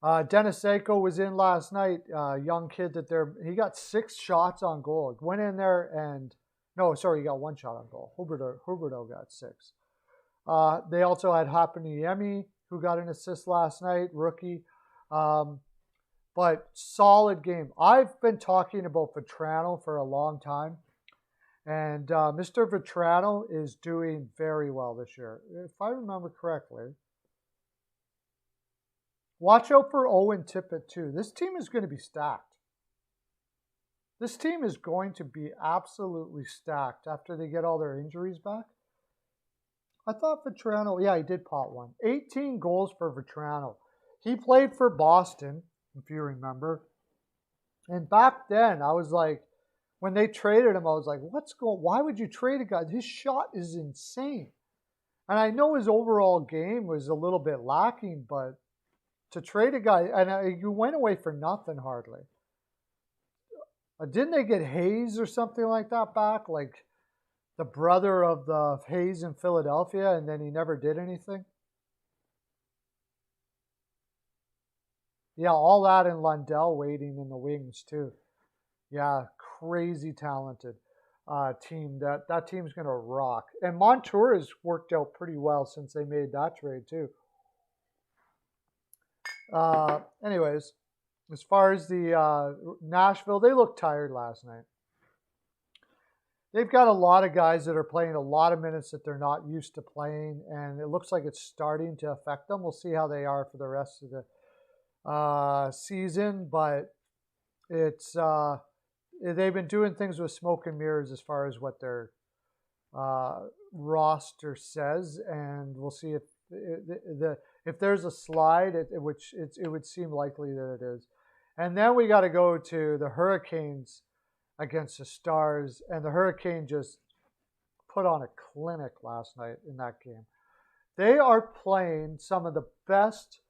Denisenko was in last night. Young kid he got 6 shots on goal. Went in there and he got 1 shot on goal. Huberdeau got 6. They also had Hapaniemi, who got an assist last night, rookie. But solid game. I've been talking about Vetrano for a long time. And Mr. Vetrano is doing very well this year, if I remember correctly. Watch out for Owen Tippett, too. This team is going to be stacked. This team is going to be absolutely stacked after they get all their injuries back. I thought Vetrano, he did pot 1. 18 goals for Vetrano. He played for Boston, if you remember. And back then, I was like, when they traded him, I was like, why would you trade a guy? His shot is insane. And I know his overall game was a little bit lacking, but to trade a guy, and you went away for nothing hardly. Didn't they get Hayes or something like that back? Like the brother of the Hayes in Philadelphia, and then he never did anything? Yeah, all that and Lundell waiting in the wings too. Yeah, crazy talented team. That team's going to rock. And Montour has worked out pretty well since they made that trade too. Anyways, as far as the Nashville, they looked tired last night. They've got a lot of guys that are playing a lot of minutes that they're not used to playing, and it looks like it's starting to affect them. We'll see how they are for the rest of the season, but it's they've been doing things with smoke and mirrors as far as what their roster says, and we'll see if there's a slide, which it would seem likely that it is. And then we got to go to the Hurricanes against the Stars, and the Hurricane just put on a clinic last night in that game. They are playing some of the best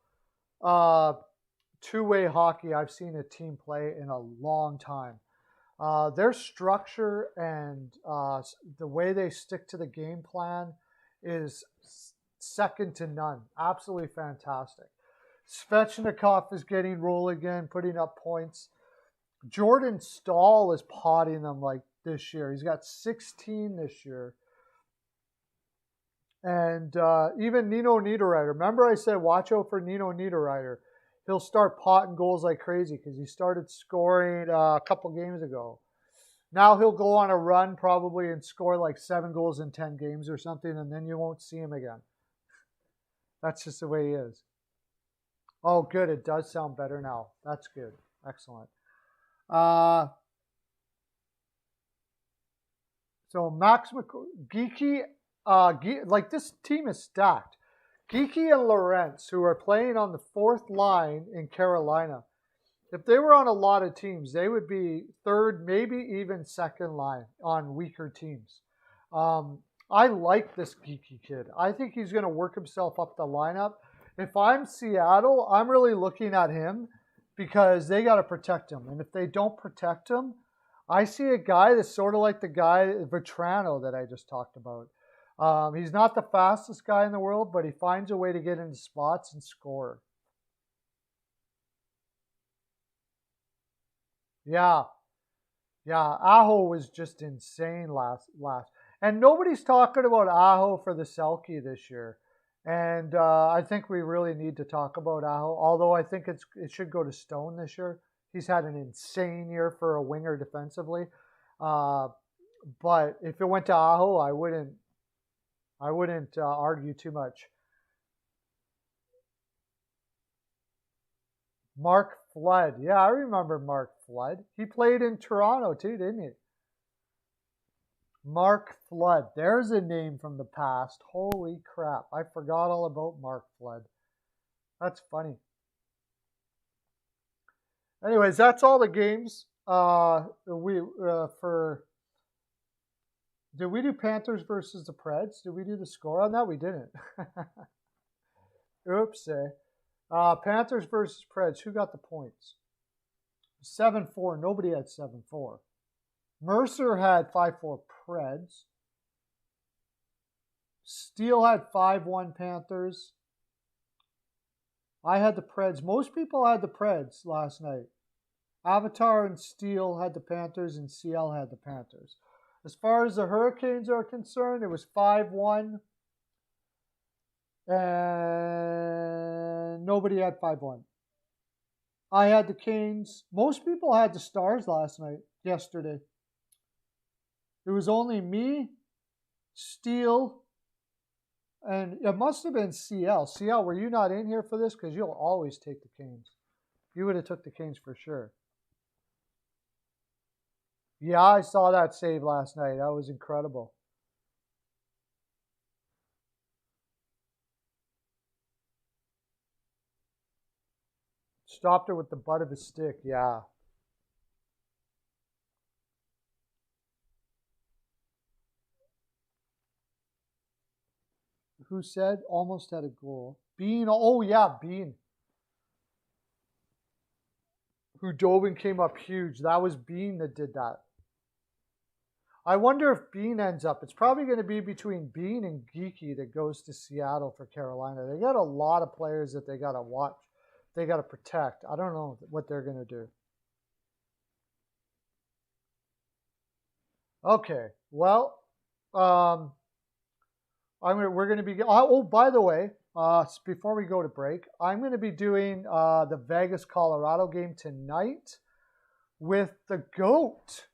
two-way hockey I've seen a team play in a long time. Their structure and the way they stick to the game plan is second to none. Absolutely fantastic. Svechnikov is getting roll again, putting up points. Jordan Staal is potting them like this year. He's got 16 this year. And even Nino Niederreiter. Remember I said watch out for Nino Niederreiter. He'll start potting goals like crazy because he started scoring a couple games ago. Now he'll go on a run probably and score like 7 goals in 10 games or something, and then you won't see him again. That's just the way he is. Oh, good. It does sound better now. That's good. Excellent. So Max Geeky, like this team is stacked. Geeky and Lorentz, who are playing on the 4th line in Carolina, if they were on a lot of teams, they would be 3rd, maybe even 2nd line on weaker teams. I like this Geeky kid. I think he's going to work himself up the lineup. If I'm Seattle, I'm really looking at him because they got to protect him. And if they don't protect him, I see a guy that's sort of like the guy, Vetrano, that I just talked about. He's not the fastest guy in the world, but he finds a way to get into spots and score. Yeah. Aho was just insane last. And nobody's talking about Aho for the Selkie this year. And I think we really need to talk about Aho, although I think it should go to Stone this year. He's had an insane year for a winger defensively. But if it went to Aho, I wouldn't argue too much. Mark Flood. Yeah, I remember Mark Flood. He played in Toronto too, didn't he? Mark Flood. There's a name from the past. Holy crap. I forgot all about Mark Flood. That's funny. Anyways, that's all the games. Did we do Panthers versus the Preds? Did we do the score on that? We didn't. Oops. Panthers versus Preds. Who got the points? 7-4. Nobody had 7-4. Mercer had 5-4 Preds. Steele had 5-1 Panthers. I had the Preds. Most people had the Preds last night. Avatar and Steele had the Panthers, and CL had the Panthers. As far as the Hurricanes are concerned, it was 5-1. And nobody had 5-1. I had the Canes. Most people had the Stars yesterday. It was only me, Steele, and it must have been CL. CL, were you not in here for this? Because you'll always take the Canes. You would have took the Canes for sure. Yeah, I saw that save last night. That was incredible. Stopped it with the butt of his stick, yeah. Who said almost had a goal? Bean, oh yeah, Bean. Who dove and came up huge. That was Bean that did that. I wonder if Bean ends up. It's probably going to be between Bean and Geeky that goes to Seattle for Carolina. They got a lot of players that they got to watch. They got to protect. I don't know what they're going to do. Okay. Well, we're going to be. Oh, by the way, before we go to break, I'm going to be doing the Vegas Colorado game tonight with the GOAT.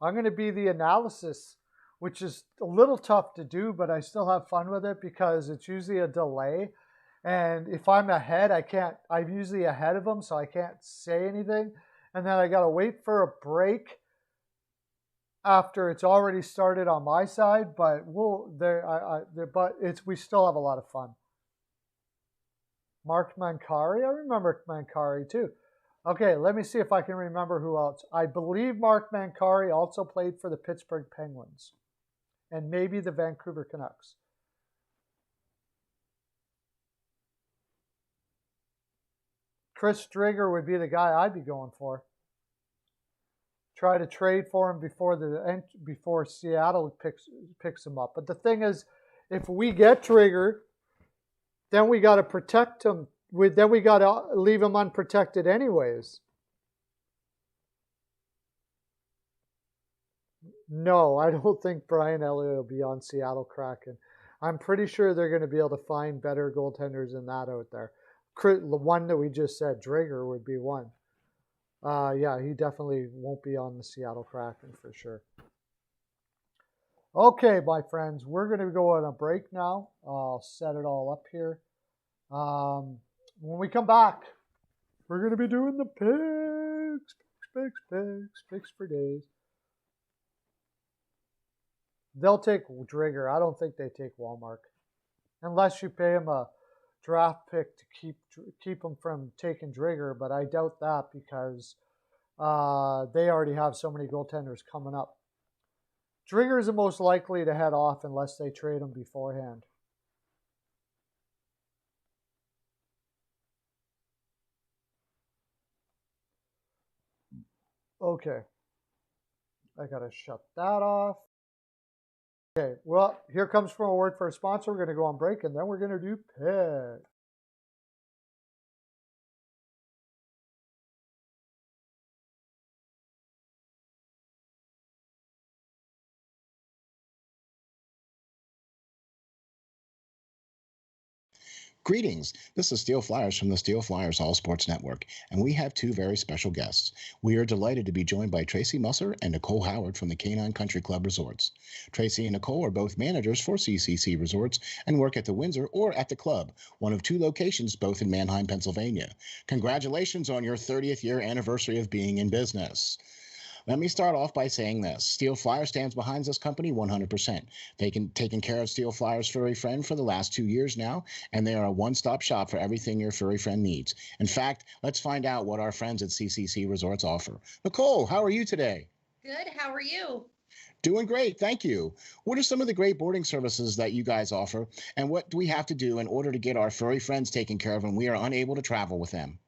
I'm going to be the analysis, which is a little tough to do, but I still have fun with it because it's usually a delay. And if I'm ahead, I'm usually ahead of them, so I can't say anything. And then I got to wait for a break after it's already started on my side, but we still have a lot of fun. Mark Mancari, I remember Mancari too. Okay, let me see if I can remember who else. I believe Mark Mancari also played for the Pittsburgh Penguins and maybe the Vancouver Canucks. Chris Driedger would be the guy I'd be going for. Try to trade for him before Seattle picks him up. But the thing is, if we get Driedger, then we got to protect him. Then we got to leave him unprotected anyways. No, I don't think Brian Elliott will be on Seattle Kraken. I'm pretty sure they're going to be able to find better goaltenders than that out there. The one that we just said, Driedger, would be one. Yeah, he definitely won't be on the Seattle Kraken for sure. Okay, my friends, we're going to go on a break now. I'll set it all up here. When we come back, we're going to be doing the picks for days. They'll take Driedger. I don't think they take Walmart. Unless you pay him a draft pick to keep him from taking Driedger, but I doubt that because they already have so many goaltenders coming up. Driedger is the most likely to head off unless they trade him beforehand. Okay. I got to shut that off. Okay, well, here comes from a word for a sponsor. We're going to go on break, and then we're going to do picks. Greetings. This is Steel Flyers from the Steel Flyers All Sports Network, and we have two very special guests. We are delighted to be joined by Tracy Musser and Nicole Howard from the Canine Country Club Resorts. Tracy and Nicole are both managers for CCC Resorts and work at the Windsor or at the club, one of two locations both in Manheim, Pennsylvania. Congratulations on your 30th year anniversary of being in business. Let me start off by saying this. Steel Flyer stands behind this company 100%. Taken care of Steel Flyer's furry friend for the last 2 years now, and they are a one-stop shop for everything your furry friend needs. In fact, let's find out what our friends at CCC Resorts offer. Nicole, how are you today? Good. How are you? Doing great, thank you. What are some of the great boarding services that you guys offer, and what do we have to do in order to get our furry friends taken care of when we are unable to travel with them?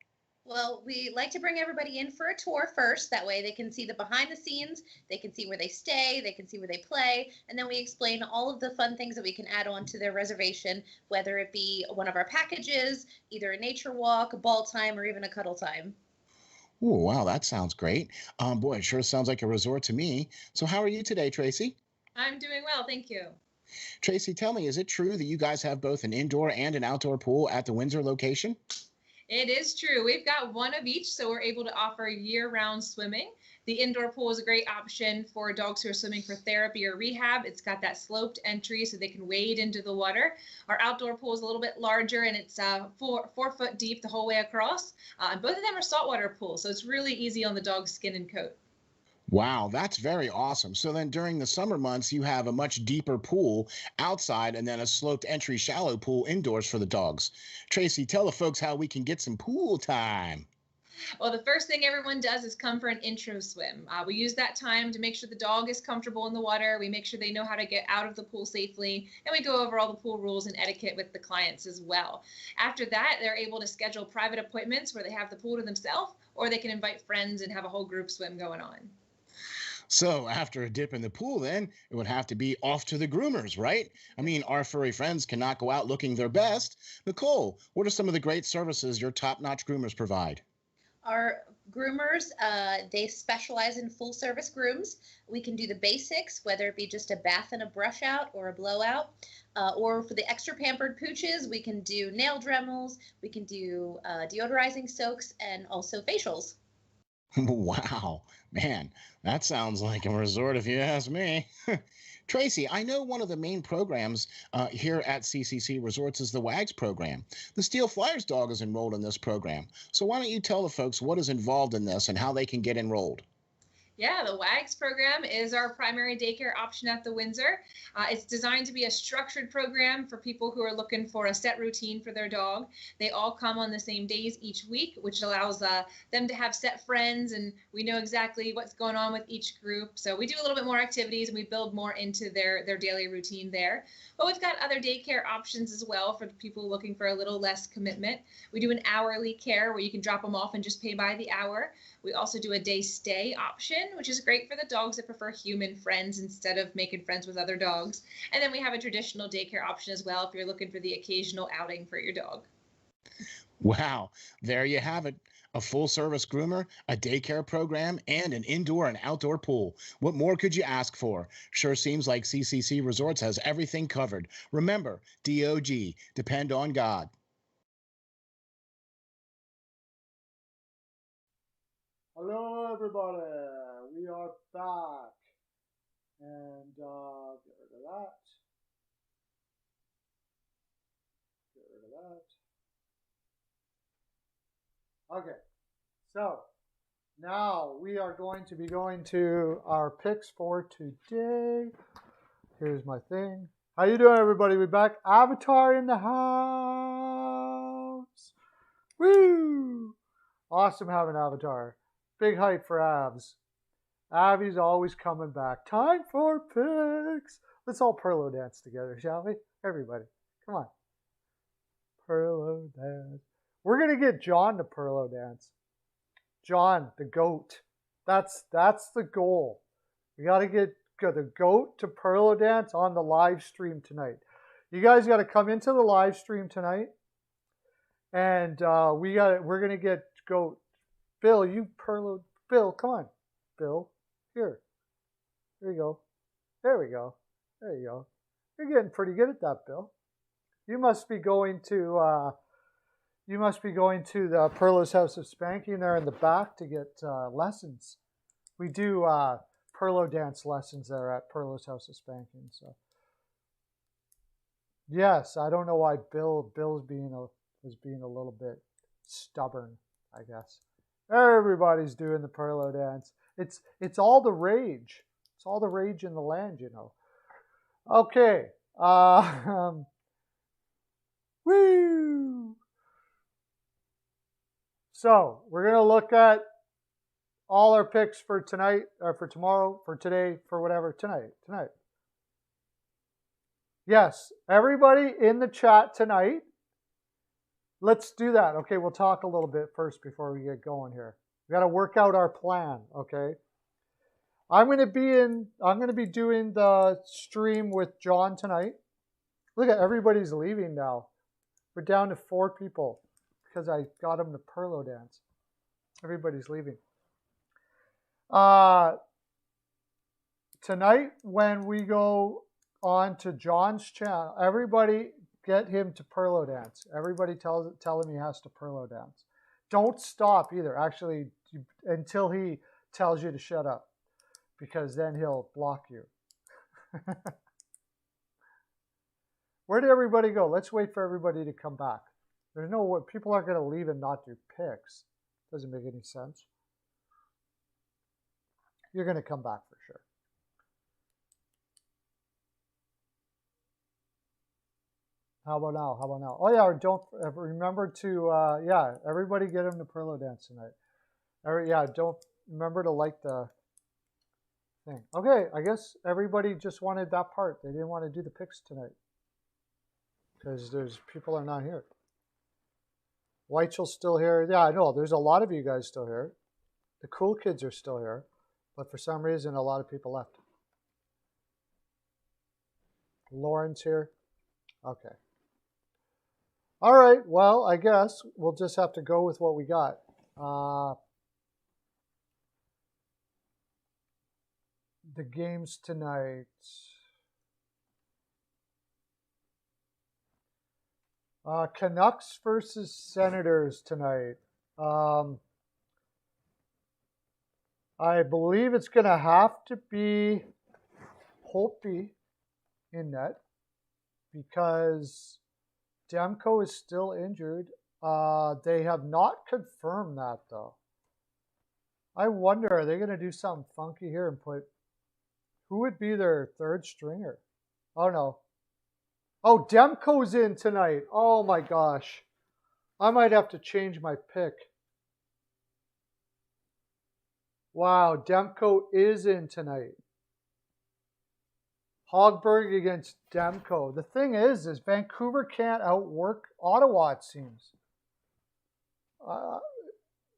Well, we like to bring everybody in for a tour first. That way they can see the behind the scenes, they can see where they stay, they can see where they play, and then we explain all of the fun things that we can add on to their reservation, whether it be one of our packages, either a nature walk, a ball time, or even a cuddle time. Oh, wow, that sounds great. Boy, it sure sounds like a resort to me. So how are you today, Tracy? I'm doing well, thank you. Tracy, tell me, is it true that you guys have both an indoor and an outdoor pool at the Windsor location? It is true. We've got one of each, so we're able to offer year-round swimming. The indoor pool is a great option for dogs who are swimming for therapy or rehab. It's got that sloped entry so they can wade into the water. Our outdoor pool is a little bit larger, and it's 4 foot deep the whole way across. And both of them are saltwater pools, so it's really easy on the dog's skin and coat. Wow, that's very awesome. So then during the summer months, you have a much deeper pool outside and then a sloped entry shallow pool indoors for the dogs. Tracy, tell the folks how we can get some pool time. Well, the first thing everyone does is come for an intro swim. We use that time to make sure the dog is comfortable in the water. We make sure they know how to get out of the pool safely, and we go over all the pool rules and etiquette with the clients as well. After that, they're able to schedule private appointments where they have the pool to themselves, or they can invite friends and have a whole group swim going on. So after a dip in the pool, then it would have to be off to the groomers, right? I mean, our furry friends cannot go out looking their best. Nicole, what are some of the great services your top-notch groomers provide? Our groomers, they specialize in full service grooms. We can do the basics, whether it be just a bath and a brush out or a blowout. Or for the extra pampered pooches, we can do nail dremels, we can do deodorizing soaks, and also facials. Wow, man, that sounds like a resort if you ask me. Tracy, I know one of the main programs here at CCC Resorts is the WAGS program. The Steel Flyers dog is enrolled in this program. So why don't you tell the folks what is involved in this and how they can get enrolled? Yeah, the WAGS program is our primary daycare option at the Windsor. It's designed to be a structured program for people who are looking for a set routine for their dog. They all come on the same days each week, which allows them to have set friends, and we know exactly what's going on with each group. So we do a little bit more activities, and we build more into their daily routine there. But we've got other daycare options as well for people looking for a little less commitment. We do an hourly care where you can drop them off and just pay by the hour. We also do a day stay option, which is great for the dogs that prefer human friends instead of making friends with other dogs. And then we have a traditional daycare option as well if you're looking for the occasional outing for your dog. Wow, there you have it. A full service groomer, a daycare program, and an indoor and outdoor pool. What more could you ask for? Sure seems like CCC Resorts has everything covered. Remember, DOG, depend on God. Hello, everybody. We are back. And get rid of that. Get rid of that. Okay. So now we are going to be going to our picks for today. Here's my thing. How you doing, everybody? We back. Avatar in the house. Woo! Awesome having Avatar. Big hype for Avs. Avi's always coming back. Time for picks. Let's all Perlo dance together, shall we? Everybody, come on. Perlo dance. We're gonna get John to Perlo dance. John, the goat. That's the goal. We gotta get the goat to Perlo dance on the live stream tonight. You guys gotta come into the live stream tonight, and we're gonna get goat. Bill, you Perlo. Bill, come on. Bill, here. Here you go. There we go. There you go. You're getting pretty good at that, Bill. You must be going to the Perlo's House of Spanking there in the back to get lessons. We do Perlo dance lessons there at Perlo's House of Spanking. So yes, I don't know why Bill's being a little bit stubborn, I guess. Everybody's doing the Perlo dance. It's all the rage. It's all the rage in the land, you know. Okay. Woo! So we're gonna look at all our picks for tonight, or for tomorrow, for today, for whatever. Tonight. Yes, everybody in the chat tonight. Let's do that. Okay, we'll talk a little bit first before we get going here. We got to work out our plan, okay? I'm going to be doing the stream with John tonight. Look at everybody's leaving now. We're down to 4 people because I got them to Perlo dance. Everybody's leaving. Tonight when we go on to John's channel, everybody get him to Perlo dance. Everybody tell him he has to Perlo dance. Don't stop either, actually, until he tells you to shut up, because then he'll block you. Where did everybody go? Let's wait for everybody to come back. There's no way. People aren't going to leave and not do picks. Doesn't make any sense. You're going to come back for sure. How about now? Oh yeah, don't remember to everybody get him to Perlo dance tonight. Don't remember to like the thing. Okay, I guess everybody just wanted that part. They didn't want to do the picks tonight because people are not here. Whitechell's still here. Yeah, I know. There's a lot of you guys still here. The cool kids are still here, but for some reason, a lot of people left. Lauren's here. Okay. All right. Well, I guess we'll just have to go with what we got. The games tonight. Canucks versus Senators tonight. I believe it's going to have to be Holtby in net because Demko is still injured. They have not confirmed that, though. I wonder, are they going to do something funky here and put... Who would be their third stringer? Oh, no. Oh, Demko's in tonight. Oh, my gosh. I might have to change my pick. Wow, Demko is in tonight. Hogberg against Demko. The thing is Vancouver can't outwork Ottawa, it seems.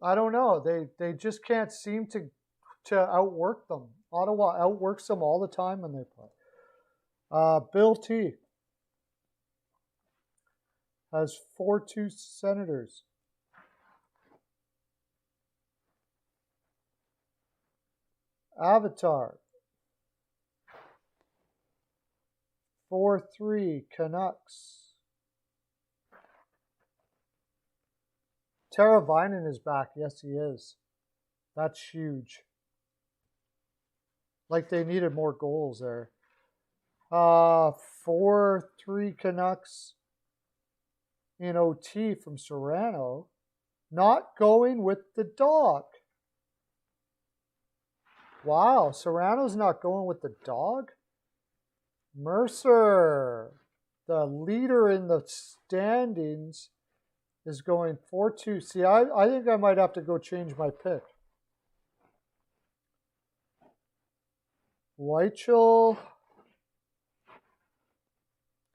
I don't know. They just can't seem to outwork them. Ottawa outworks them all the time when they play. Bill T has 4-2 Senators. Avatar 4-3 Canucks. Teravainen is back. Yes, he is. That's huge. Like they needed more goals there. 4-3 Canucks in OT from Serrano. Not going with the dog. Wow, Serrano's not going with the dog? Mercer, the leader in the standings, is going 4-2. See, I think I might have to go change my pick. Weichel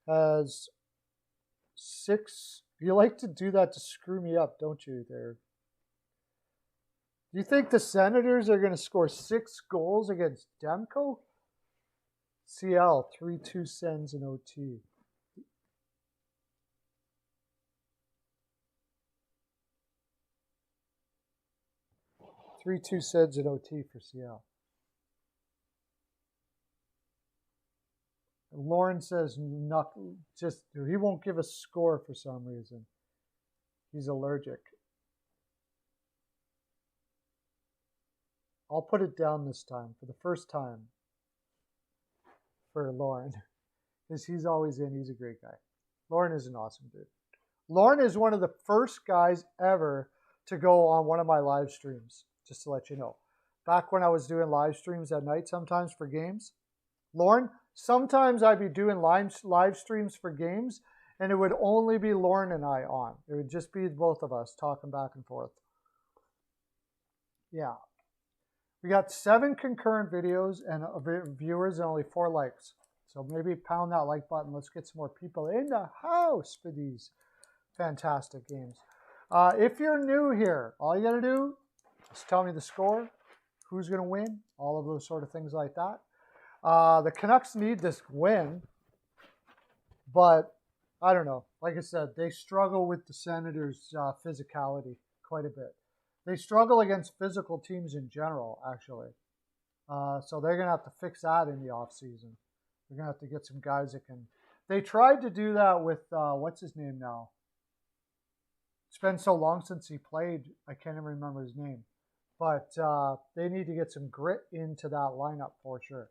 has 6. You like to do that to screw me up, don't you, there? Do you think the Senators are going to score 6 goals against Demko? CL, 3-2 Sens in OT. Three-two Sens in OT for CL. Lauren says nothing. Just he won't give a score for some reason. He's allergic. I'll put it down this time for the first time for Lauren, because he's always in. He's a great guy. Lauren is an awesome dude. Lauren is one of the first guys ever to go on one of my live streams, just to let you know. Back when I was doing live streams at night sometimes for games, Lauren, sometimes I'd be doing live streams for games, and it would only be Lauren and I on. It would just be both of us talking back and forth. Yeah. We got 7 concurrent videos and viewers and only 4 likes. So maybe pound that like button. Let's get some more people in the house for these fantastic games. If you're new here, all you got to do is tell me the score, who's going to win, all of those sort of things like that. The Canucks need this win, but I don't know. Like I said, they struggle with the Senators' physicality quite a bit. They struggle against physical teams in general, actually. So they're going to have to fix that in the offseason. They're going to have to get some guys that can... They tried to do that with, what's his name now? It's been so long since he played, I can't even remember his name. But they need to get some grit into that lineup for sure.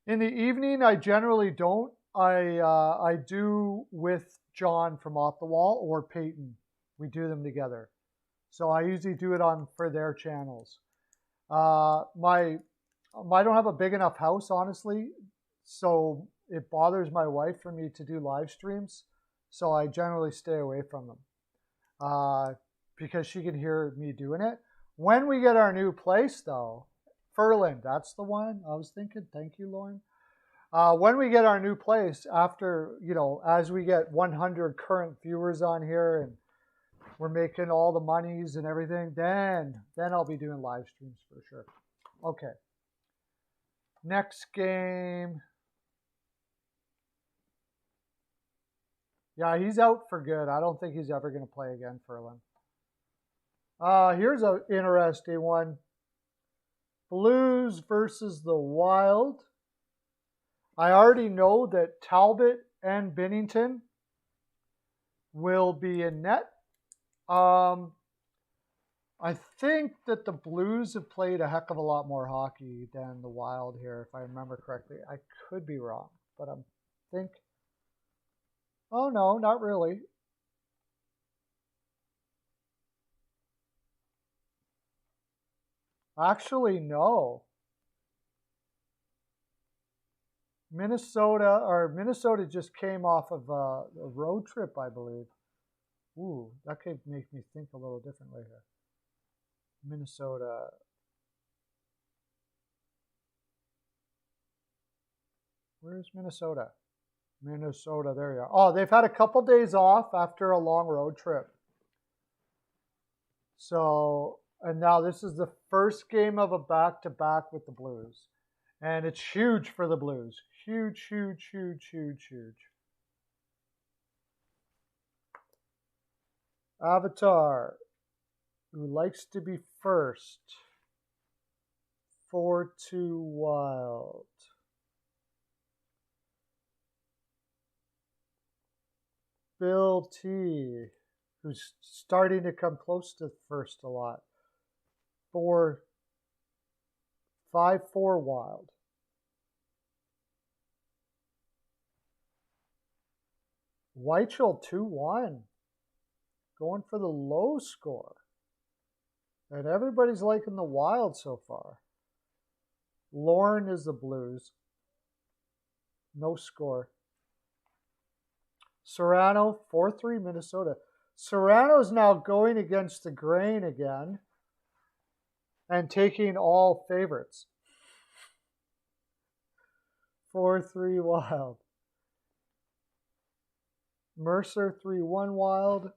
In the evening, I generally don't. I do with John from Off the Wall or Peyton. We do them together. So I usually do it for their channels. I don't have a big enough house, honestly, so it bothers my wife for me to do live streams. So I generally stay away from them because she can hear me doing it. When we get our new place, though, Furland, that's the one I was thinking. Thank you, Lauren. When we get our new place, after, as we get 100 current viewers on here and we're making all the monies and everything, then I'll be doing live streams for sure. Okay. Next game. Yeah, he's out for good. I don't think he's ever going to play again for them. Here's an interesting one. Blues versus the Wild. I already know that Talbot and Binnington will be in net. I think that the Blues have played a heck of a lot more hockey than the Wild here, if I remember correctly. I could be wrong, but I think... Oh, no, not really. Actually, no. Minnesota just came off of a road trip, I believe. Ooh, that could make me think a little differently here. Minnesota. Where's Minnesota? Minnesota, there you are. Oh, they've had a couple days off after a long road trip. So, and now this is the first game of a back-to-back with the Blues. And it's huge for the Blues. Huge, huge, huge, huge, huge. Avatar, who likes to be first. 4-2 Wild. Bill T, who's starting to come close to first a lot. 5-4 Wild. Weichel 2-1. Going for the low score. And everybody's liking the Wild so far. Lauren is the Blues. No score. Serrano, 4-3 Minnesota. Serrano's now going against the grain again and taking all favorites. 4-3 Wild. Mercer, 3-1 Wild.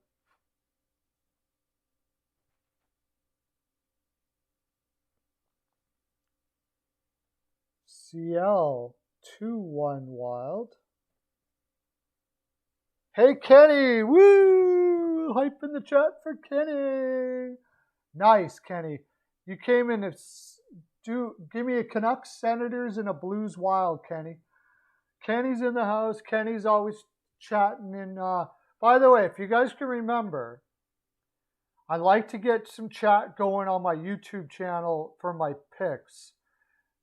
CL, 2-1 Wild. Hey, Kenny! Woo! Hype in the chat for Kenny. Nice, Kenny. You came in give me a Canucks Senators and a Blues Wild, Kenny. Kenny's in the house. Kenny's always chatting. And by the way, if you guys can remember, I like to get some chat going on my YouTube channel for my picks.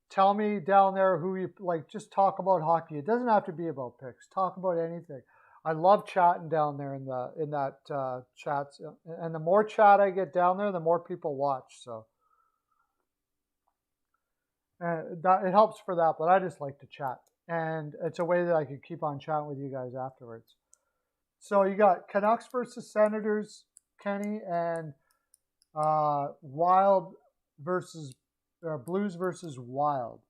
Tell me down there who you like. Just talk about hockey. It doesn't have to be about picks. Talk about anything. I love chatting down there in that chats. And the more chat I get down there, the more people watch. So it helps for that. But I just like to chat, and it's a way that I can keep on chatting with you guys afterwards. So you got Canucks versus Senators, Kenny, and Wild versus Blues versus Wild.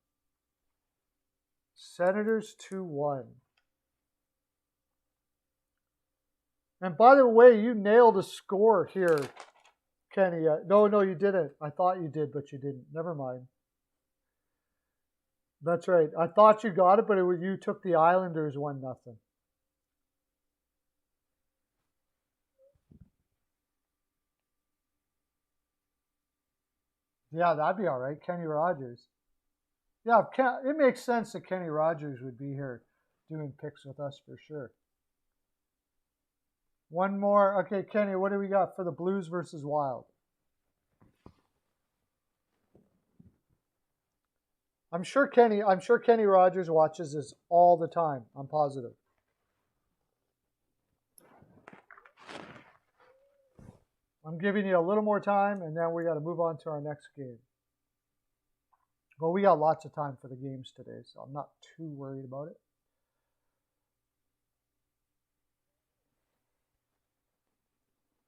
Senators 2-1. And by the way, you nailed a score here, Kenny. No, you didn't. I thought you did, but you didn't. Never mind. That's right. I thought you got it, but you took the Islanders 1-0. Yeah, that'd be all right. Kenny Rogers. Yeah, it makes sense that Kenny Rogers would be here doing picks with us for sure. One more. Okay, Kenny, what do we got for the Blues versus Wild? I'm sure Kenny Rogers watches this all the time. I'm positive. I'm giving you a little more time, and then we got to move on to our next game. But we got lots of time for the games today, so I'm not too worried about it.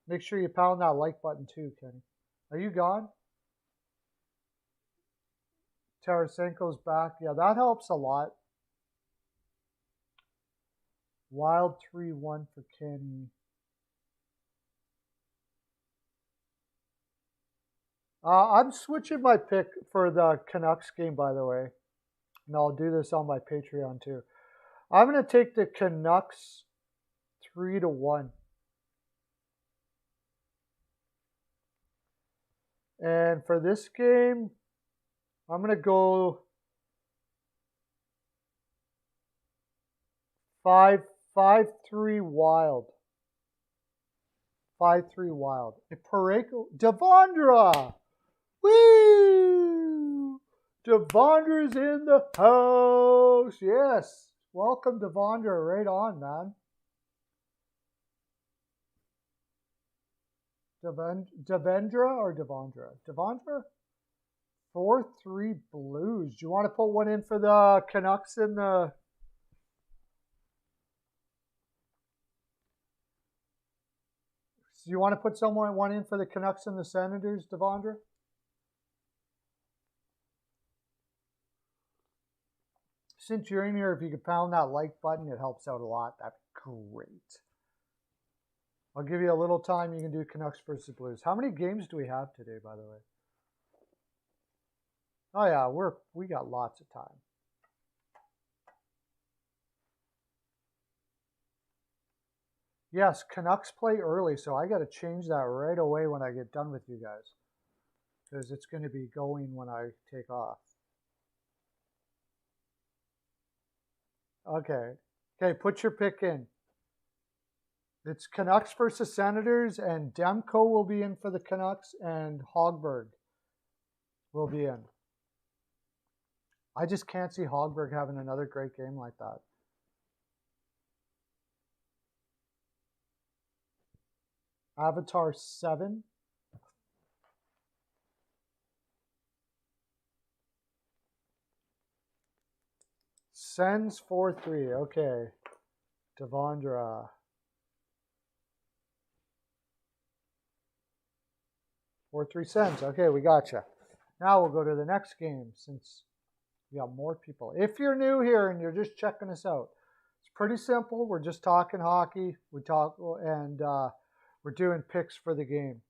Make sure you pound that like button too, Kenny. Are you gone? Tarasenko's back. Yeah, that helps a lot. Wild 3-1 for Kenny. I'm switching my pick for the Canucks game, by the way. And I'll do this on my Patreon too. I'm going to take the Canucks 3-1. And for this game, I'm going to go 5-3 Wild. 5-3 Wild. Pareko, Devondra! Woo! Devondra's in the house. Yes. Welcome, Devondra. Right on, man. Devendra or Devondra? Devondra? 4-3 Blues. Do you want to put one in for the Canucks in the... Do you want to put one in for the Canucks and the Senators, Devondra? Since you're in here, if you could pound that like button, it helps out a lot. That'd be great. I'll give you a little time. You can do Canucks versus Blues. How many games do we have today, by the way? Oh yeah, we got lots of time. Yes, Canucks play early, so I got to change that right away when I get done with you guys, because it's going to be going when I take off. Okay, put your pick in. It's Canucks versus Senators, and Demko will be in for the Canucks, and Hogberg will be in. I just can't see Hogberg having another great game like that. Avatar 7. Sens 4-3. Okay. Devondra. 4-3 Sens. Okay, we got you. Now we'll go to the next game since we got more people. If you're new here and you're just checking us out, it's pretty simple. We're just talking hockey. We talk and we're doing picks for the game.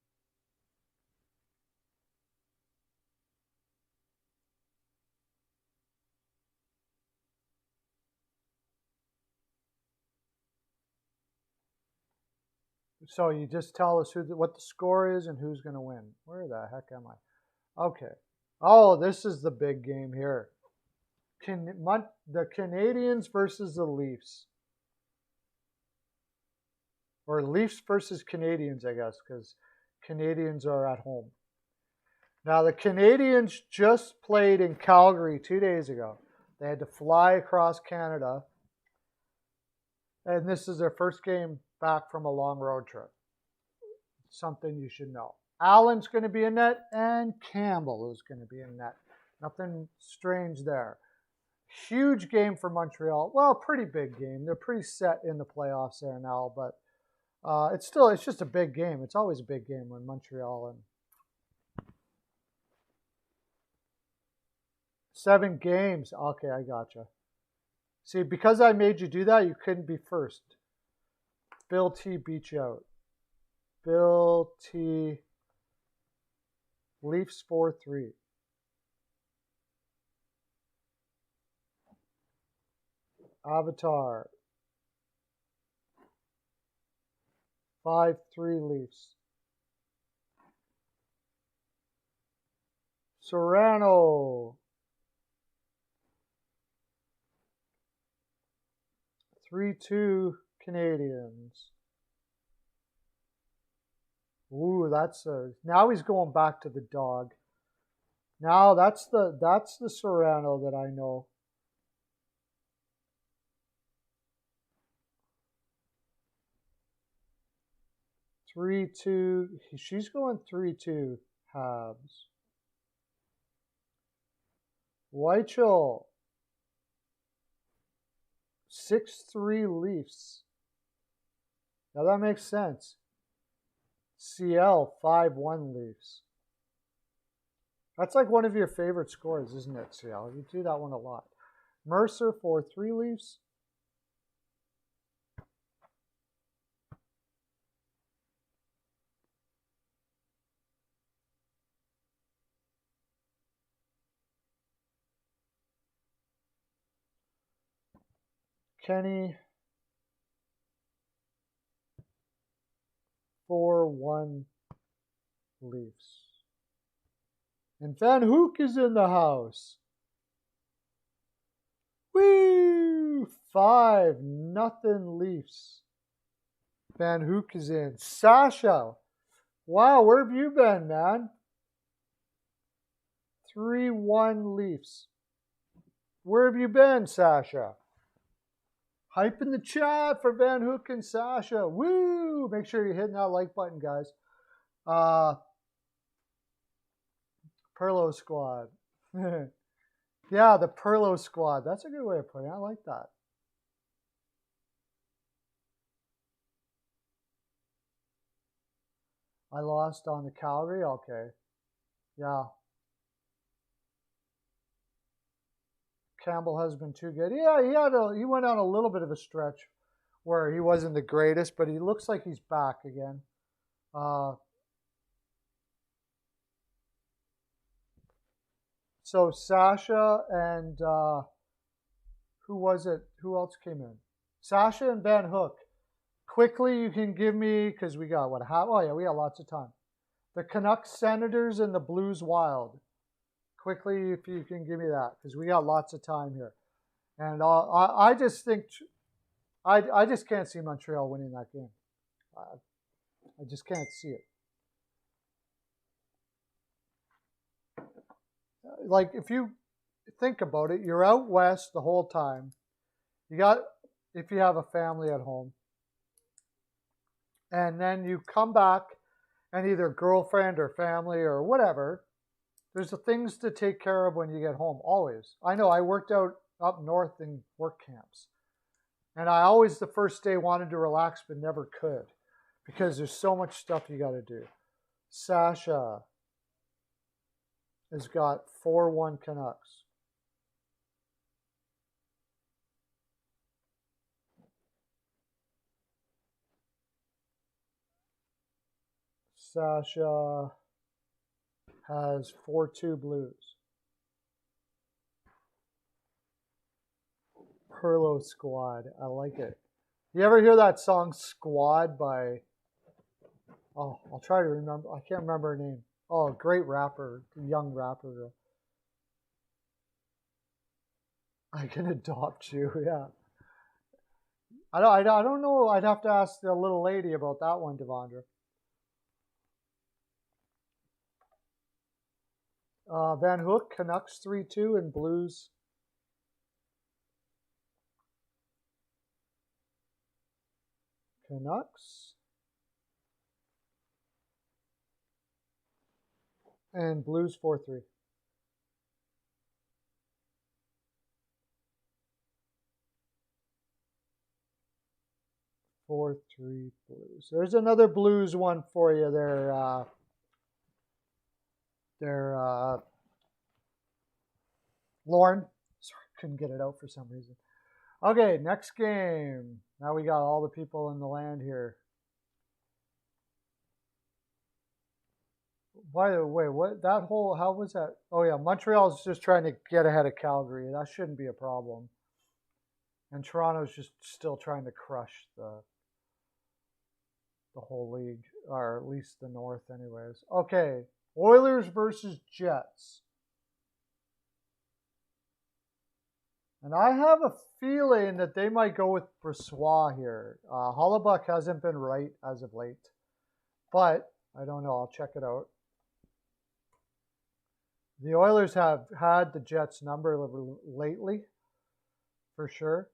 So you just tell us what the score is and who's going to win. Where the heck am I? Okay. Oh, this is the big game here. The Canadians versus the Leafs. Or Leafs versus Canadians, I guess, because Canadians are at home. Now, the Canadians just played in Calgary 2 days ago. They had to fly across Canada. And this is their first game back from a long road trip. Something you should know. Allen's going to be in net, and Campbell is going to be in net. Nothing strange there. Huge game for Montreal. Well, pretty big game. They're pretty set in the playoffs there now, but it's just a big game. It's always a big game when Montreal and 7 games. Okay, I gotcha. See, because I made you do that, you couldn't be first. Bill T beat you out. Bill T. Leafs 4-3. Avatar. 5-3 Leafs. Serrano. 3-2 Canadians. Ooh, now he's going back to the dog. Now that's the Serrano that I know. Three, 2. She's going 3-2 Habs. Weichel. 6-3 Leafs. Now that makes sense. CL 5-1 Leafs. That's like one of your favorite scores, isn't it, CL? You do that one a lot. Mercer 4-3 Leafs. Kenny 4-1 Leafs. And Van Hook is in the house. Woo! 5-0 Leafs. Van Hook is in. Sasha. Wow, where have you been, man? 3-1 Leafs. Where have you been, Sasha? Hype in the chat for Van Hook and Sasha. Woo! Make sure you're hitting that like button, guys. Perlo Squad. Yeah, the Perlo Squad. That's a good way of putting it. I like that. I lost on the Calgary? Okay. Yeah. Campbell has been too good. Yeah, he went on a little bit of a stretch where he wasn't the greatest, but he looks like he's back again. So Sasha and who was it? Who else came in? Sasha and Van Hook. Quickly, you can give me, because we got what? Oh yeah, we got lots of time. The Canucks Senators and the Blues Wild. Quickly, if you can give me that, because we got lots of time here. And I just think, I just can't see Montreal winning that game. I just can't see it. Like, if you think about it, you're out west the whole time. If you have a family at home, and then you come back and either girlfriend or family or whatever, there's the things to take care of when you get home, always. I know I worked out up north in work camps. And I always, the first day, wanted to relax but never could because there's so much stuff you got to do. Sasha has got 4-1 Canucks. Sasha has 4-2 Blues. Perlo Squad. I like it. You ever hear that song Squad by, oh, I'll try to remember. I can't remember her name. Oh, great rapper, young rapper. I can adopt you. Yeah. I don't know. I'd have to ask the little lady about that one, Devondra. Van Hook, Canucks 3-2, and Blues. Canucks. And Blues 4-3. Blues. There's another Blues one for you there. Lauren. Sorry, couldn't get it out for some reason. Okay, next game. Now we got all the people in the land here. By the way, how was that? Oh yeah, Montreal's just trying to get ahead of Calgary. That shouldn't be a problem. And Toronto's just still trying to crush the whole league, or at least the North anyways. Okay, Oilers versus Jets. And I have a feeling that they might go with Brossoit here. Hollebuck hasn't been right as of late. But, I don't know, I'll check it out. The Oilers have had the Jets' number lately, for sure.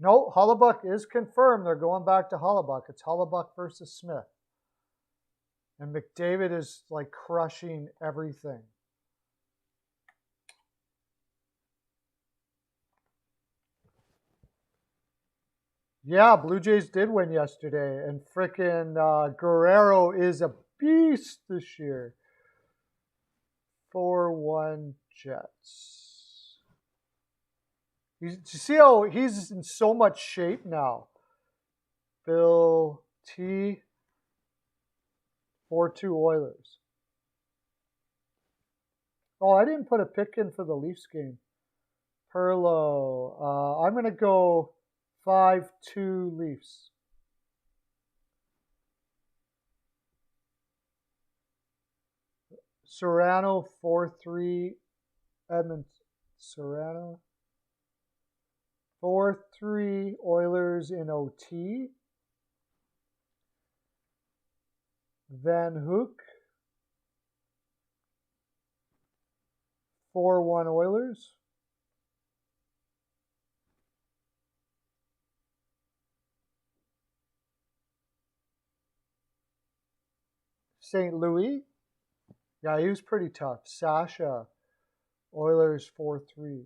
No, Hollebuck is confirmed. They're going back to Hollebuck. It's Hollebuck versus Smith. And McDavid is like crushing everything. Yeah, Blue Jays did win yesterday. And frickin' Guerrero is a beast this year. 4-1 Jets. You see how he's in so much shape now. Bill T. 4-2 Oilers. Oh, I didn't put a pick in for the Leafs game. Perlo. I'm going to go 5-2 Leafs. Serrano 4-3 Edmonton. Serrano 4-3 Oilers in OT. Van Hook 4-1 Oilers. St. Louis. Yeah, he was pretty tough. Sasha, Oilers 4-3.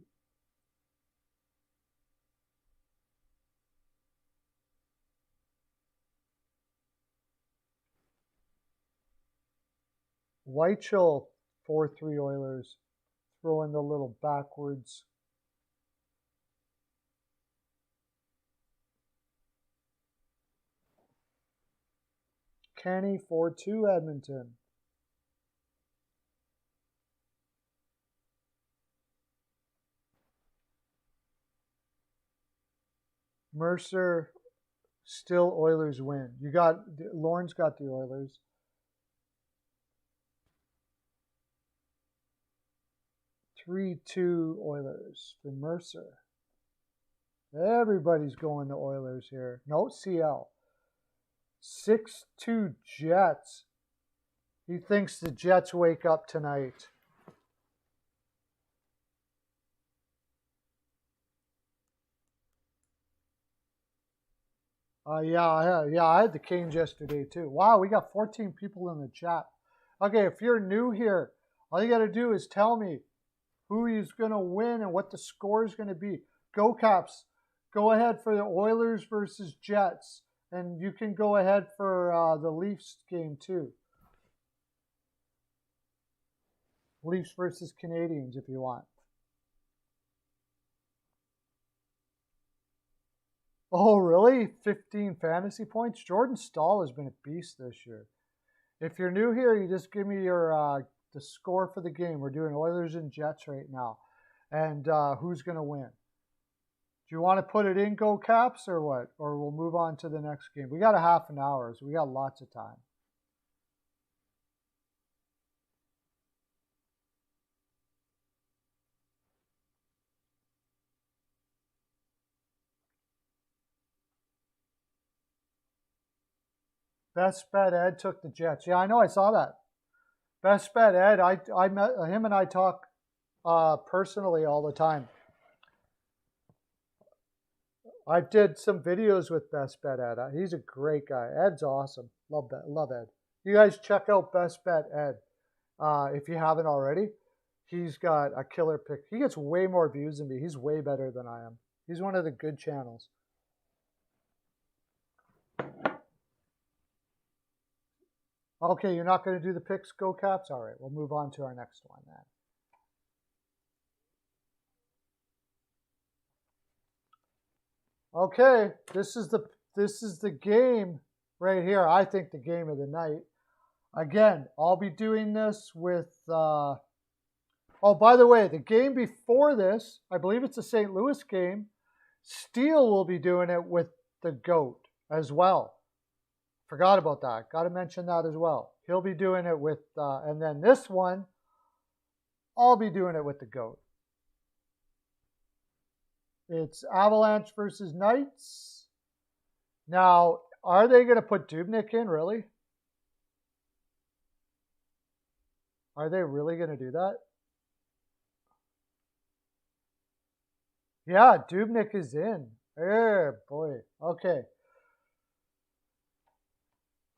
Weichel 4-3 Oilers. Throw in the little backwards. Kenny 4-2 Edmonton. Mercer, still Oilers win. Lauren's got the Oilers. 3-2 Oilers for Mercer. Everybody's going to Oilers here. No, CL. 6-2 Jets. He thinks the Jets wake up tonight. Yeah, I had the Canes yesterday too. Wow, we got 14 people in the chat. Okay, if you're new here, all you got to do is tell me who is going to win and what the score is going to be. Go Caps. Go ahead for the Oilers versus Jets. And you can go ahead for the Leafs game too. Leafs versus Canadians if you want. Oh, really? 15 fantasy points? Jordan Stahl has been a beast this year. If you're new here, you just give me your the score for the game. We're doing Oilers and Jets right now. And who's going to win? Do you want to put it in Go Caps or what? Or we'll move on to the next game. We got a half an hour, so we got lots of time. Best bet Ed took the Jets. Yeah, I know. I saw that. Best bet Ed. I met him and I talk personally all the time. I did some videos with Best Bet Ed. He's a great guy. Ed's awesome. Love that. Love Ed. You guys check out Best Bet Ed if you haven't already. He's got a killer pick. He gets way more views than me. He's way better than I am. He's one of the good channels. Okay, you're not going to do the picks, Go Caps? All right, we'll move on to our next one then. Okay, this is the game right here. I think the game of the night. Again, I'll be doing this with. Oh, by the way, the game before this, I believe it's a St. Louis game. Steele will be doing it with the GOAT as well. Forgot about that. Got to mention that as well. He'll be doing it with, and then this one, I'll be doing it with the GOAT. It's Avalanche versus Knights. Now, are they going to put Dubnyk in, really? Are they really going to do that? Yeah, Dubnyk is in. Oh, boy. Okay.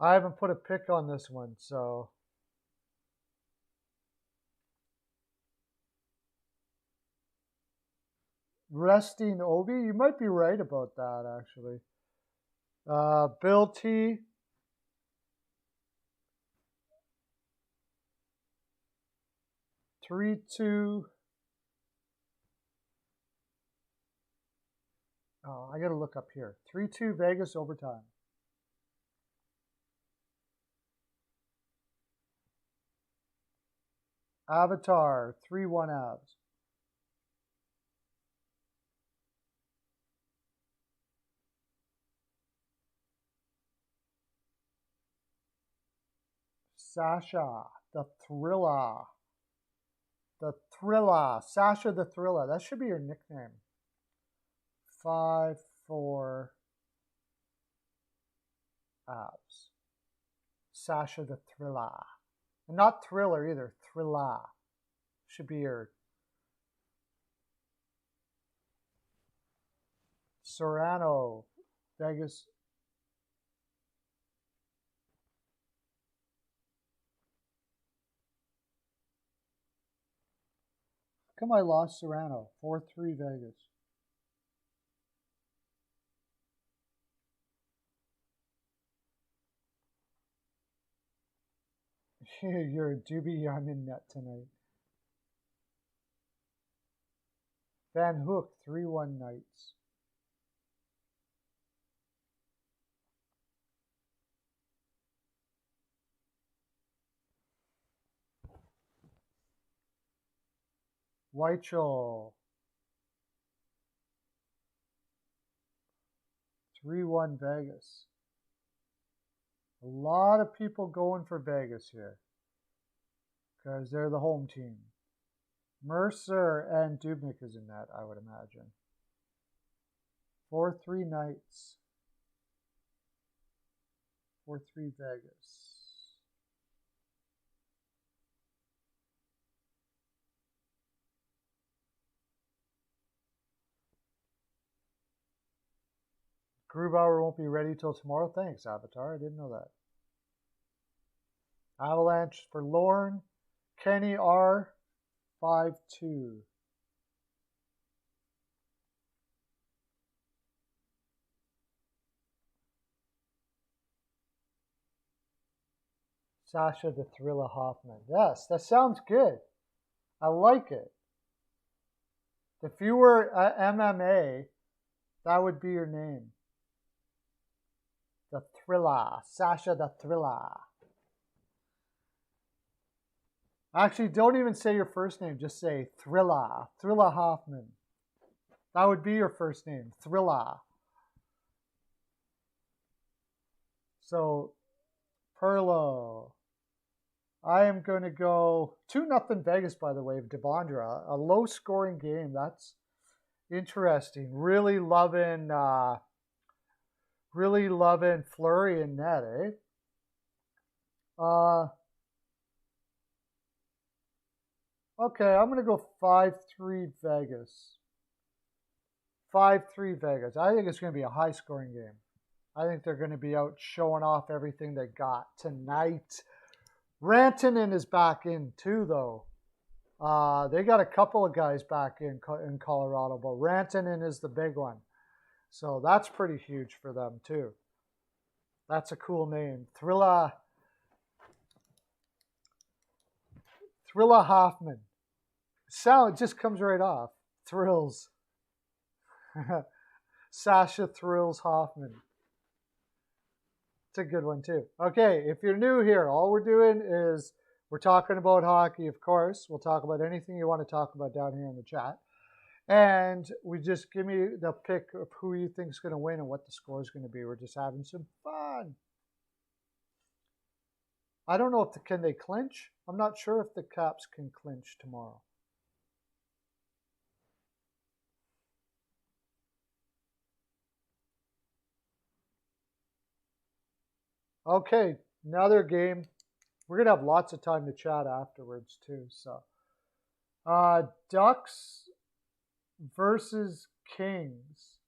I haven't put a pick on this one, so. Resting Obi? You might be right about that, actually. Bill T. Three, two. Oh, I got to look up here. 3-2 Vegas overtime. Avatar, 3-1 Avs. Sasha, the Thriller. The Thriller. Sasha the Thriller. That should be your nickname. 5-4 Avs. Sasha the Thriller. And not Thriller either. Thriller. Should be your Serrano. Vegas. How come I lost Serrano? 4-3 Vegas. You're a doobie. I'm in net tonight. Van Hook, 3-1 Knights. Weichel, 3-1 Vegas. A lot of people going for Vegas here because they're the home team. Mercer and Dubnyk is in that, I would imagine. 4-3 Knights. 4-3 Vegas. Grubauer won't be ready till tomorrow. Thanks, Avatar. I didn't know that. Avalanche for Lorne. Kenny R. 5-2. Sasha the Thriller Hoffman. Yes, that sounds good. I like it. If you were MMA, that would be your name. The Thriller. Sasha the Thriller. Actually, don't even say your first name. Just say Thriller. Thriller Hoffman. That would be your first name. Thriller. So, Perlo. I am going to go 2-0 Vegas, by the way, of Devondra. A low-scoring game. That's interesting. Really loving Fleury in net, eh? Okay, I'm going to go 5-3 Vegas. 5-3 Vegas. I think it's going to be a high-scoring game. I think they're going to be out showing off everything they got tonight. Rantanen is back in too, though. They got a couple of guys back in Colorado, but Rantanen is the big one. So that's pretty huge for them too. That's a cool name. Thrilla Hoffman. Sound just comes right off. Thrills. Sasha Thrills Hoffman. It's a good one too. Okay, if you're new here, all we're doing is we're talking about hockey, of course. We'll talk about anything you want to talk about down here in the chat. And we just give me the pick of who you think is going to win and what the score is going to be. We're just having some fun. I don't know if can they clinch. I'm not sure if the Caps can clinch tomorrow. Okay, another game. We're going to have lots of time to chat afterwards too. So, Ducks versus Kings.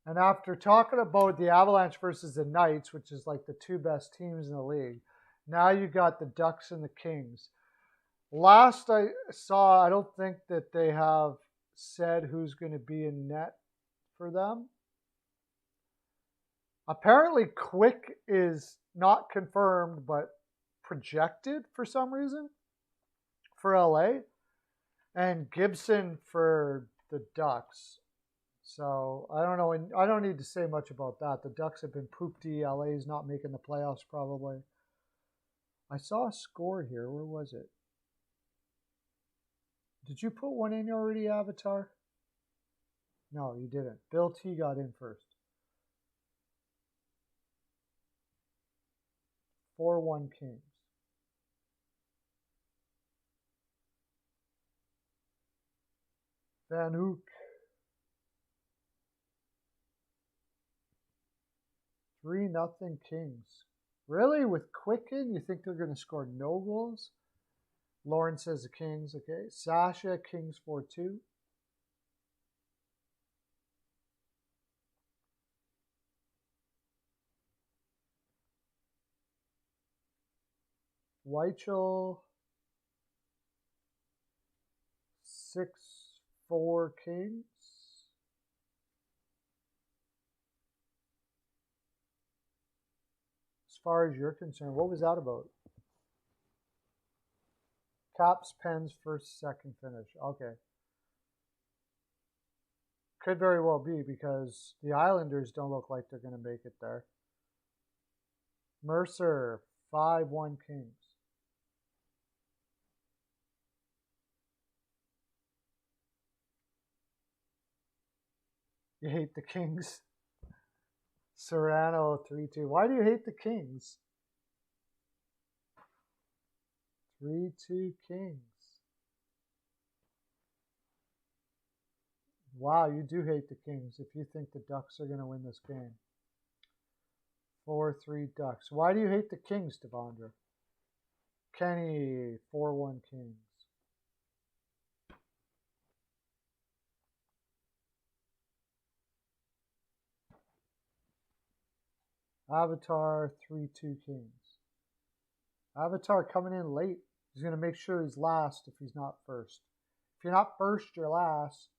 And after talking about the Avalanche versus the Knights, which is like the two best teams in the league, now you got the Ducks and the Kings. Last I saw, I don't think that they have said who's going to be in net for them. Apparently, Quick is not confirmed, but projected for some reason for LA, and Gibson for the Ducks. So I don't know. And I don't need to say much about that. The Ducks have been pooped-y. LA's not making the playoffs probably. I saw a score here. Where was it? Did you put one in already, Avatar? No, you didn't. Bill T got in first. 4-1 Kings. Van Hoek. 3-0 Kings. Really? With Quicken? You think they're going to score no goals? Lauren says the Kings. Okay. Sasha, Kings 4-2. Weichel, 6-4 Kings. As far as you're concerned, what was that about? Caps, Pens, first, second finish. Okay. Could very well be because the Islanders don't look like they're going to make it there. Mercer, 5-1 Kings. You hate the Kings. Serrano, 3-2. Why do you hate the Kings? 3-2 Kings. Wow, you do hate the Kings if you think the Ducks are going to win this game. 4-3 Ducks. Why do you hate the Kings, Devondra? Kenny, 4-1 Kings. Avatar, 3-2 Kings. Avatar coming in late. He's going to make sure he's last if he's not first. If you're not first, you're last.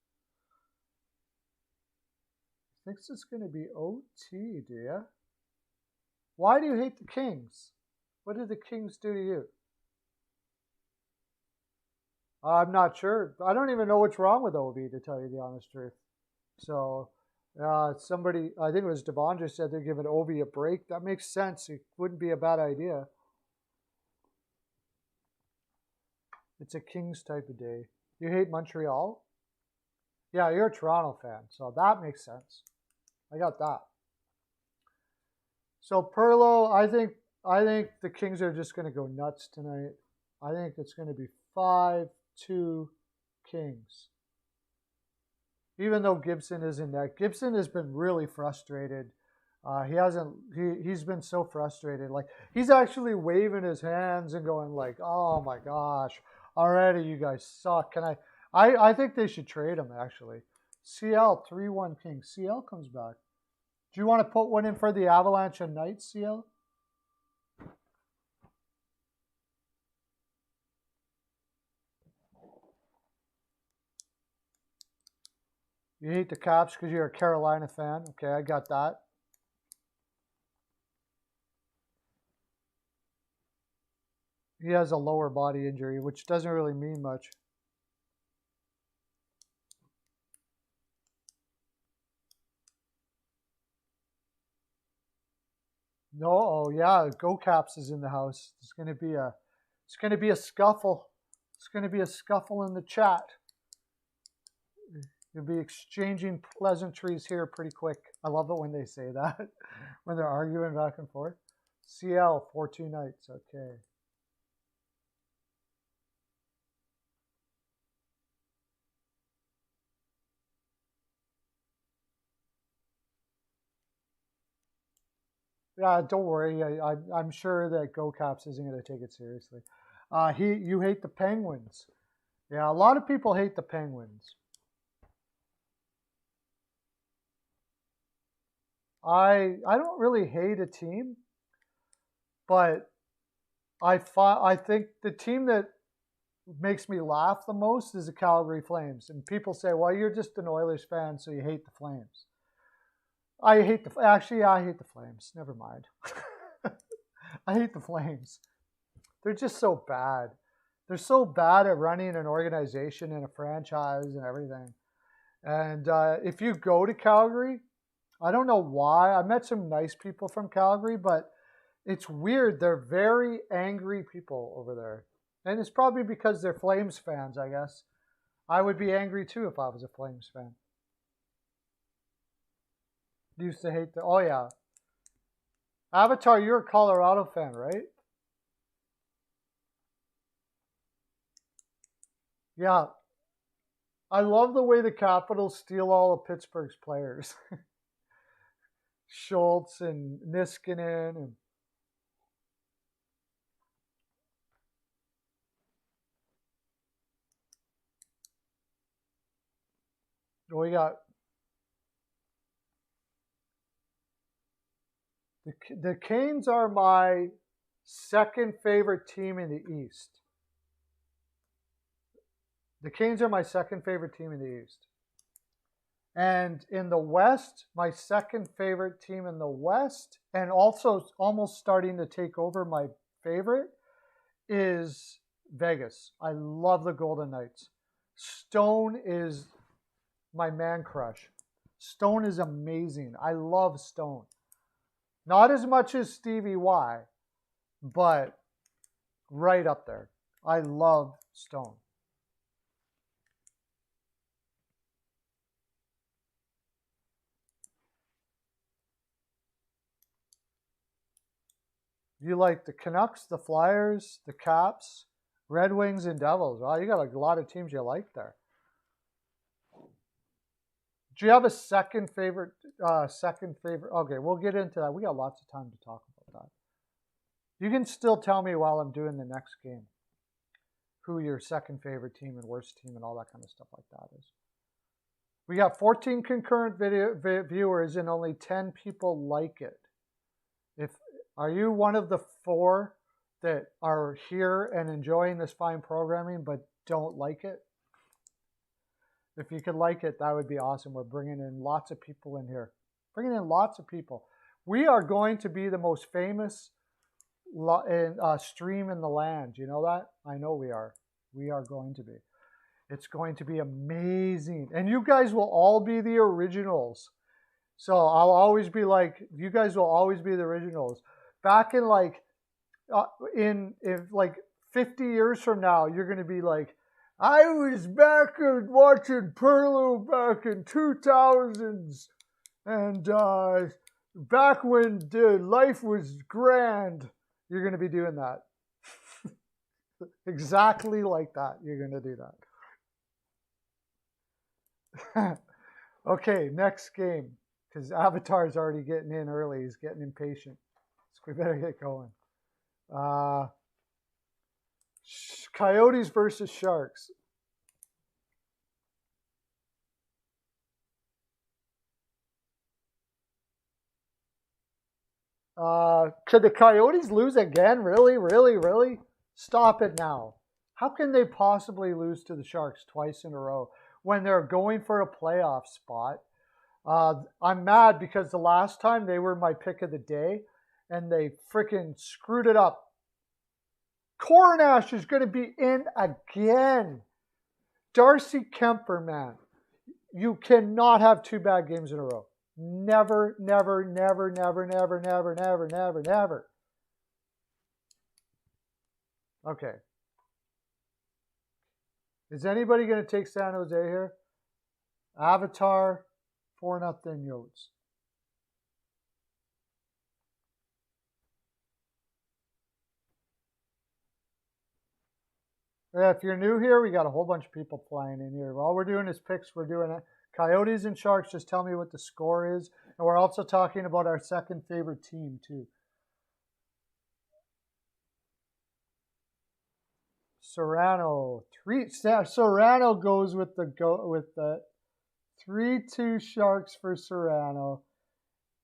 Thinks it's going to be OT, do you? Why do you hate the Kings? What did the Kings do to you? I'm not sure. I don't even know what's wrong with OB, to tell you the honest truth. So, somebody, I think it was Devondra, said they're giving OB a break. That makes sense. It wouldn't be a bad idea. It's a Kings type of day. You hate Montreal? Yeah, you're a Toronto fan, so that makes sense. I got that. So Perlo, I think the Kings are just going to go nuts tonight. I think it's going to be 5-2 Kings. Even though Gibson isn't there. Gibson has been really frustrated. He hasn't. He's been so frustrated. Like he's actually waving his hands and going like, "Oh my gosh, already you guys suck." Can I think they should trade him actually. CL 3-1 King. CL comes back. Do you want to put one in for the Avalanche and Knights, CL? You hate the Caps because you're a Carolina fan. Okay, I got that. He has a lower body injury, which doesn't really mean much. No, oh yeah, Go Caps is in the house. It's gonna be a scuffle. It's gonna be a scuffle in the chat. You'll be exchanging pleasantries here pretty quick. I love it when they say that, when they're arguing back and forth. CL 4-2 Knights. Okay. Yeah, don't worry. I'm sure that Go Caps isn't going to take it seriously. You hate the Penguins. Yeah, a lot of people hate the Penguins. I don't really hate a team, but I think the team that makes me laugh the most is the Calgary Flames. And people say, "Well, you're just an Oilers fan, so you hate the Flames." I hate the Flames. Never mind. I hate the Flames. They're just so bad. They're so bad at running an organization and a franchise and everything. And if you go to Calgary, I don't know why. I met some nice people from Calgary, but it's weird. They're very angry people over there. And it's probably because they're Flames fans, I guess. I would be angry too if I was a Flames fan. Used to hate oh yeah. Avatar, you're a Colorado fan, right? Yeah. I love the way the Capitals steal all of Pittsburgh's players. Schultz and Niskanen and we got the Canes are my second favorite team in the East. The Canes are my second favorite team in the East. And in the West, my second favorite team in the West, and also almost starting to take over my favorite, is Vegas. I love the Golden Knights. Stone is my man crush. Stone is amazing. I love Stone. Not as much as Stevie Y, but right up there. I love Stone. You like the Canucks, the Flyers, the Caps, Red Wings, and Devils. Wow, you got a lot of teams you like there. Do you have a second favorite? Okay, we'll get into that. We got lots of time to talk about that. You can still tell me while I'm doing the next game who your second favorite team and worst team and all that kind of stuff like that is. We got 14 concurrent viewers and only 10 people like it. Are you one of the 4 that are here and enjoying this fine programming but don't like it? If you could like it, that would be awesome. We're bringing in lots of people in here. Bringing in lots of people. We are going to be the most famous stream in the land. You know that? I know we are. We are going to be. It's going to be amazing. And you guys will all be the originals. So I'll always be like, you guys will always be the originals. Back in in 50 years from now, you're going to be like, I was back watching Perlo back in 2000s, and back when life was grand. You're going to be doing that. Exactly like that. You're going to do that. Okay, next game. because Avatar's already getting in early. He's getting impatient. So we better get going. Coyotes versus Sharks. Could the Coyotes lose again? Really, really, really? Stop it now. How can they possibly lose to the Sharks twice in a row when they're going for a playoff spot? I'm mad because the last time they were my pick of the day and they freaking screwed it up. Coronash is going to be in again. Darcy Kemper, man. You cannot have 2 bad games in a row. Never, never, never, never, never, never, never, never, never. Okay. Is anybody going to take San Jose here? Avatar, 4-0 Yotes. Yeah, if you're new here, we got a whole bunch of people flying in here. All we're doing is picks. We're doing it. Coyotes and Sharks. Just tell me what the score is. And we're also talking about our second favorite team, too. Serrano. Serrano goes with the 3-2 Sharks for Serrano.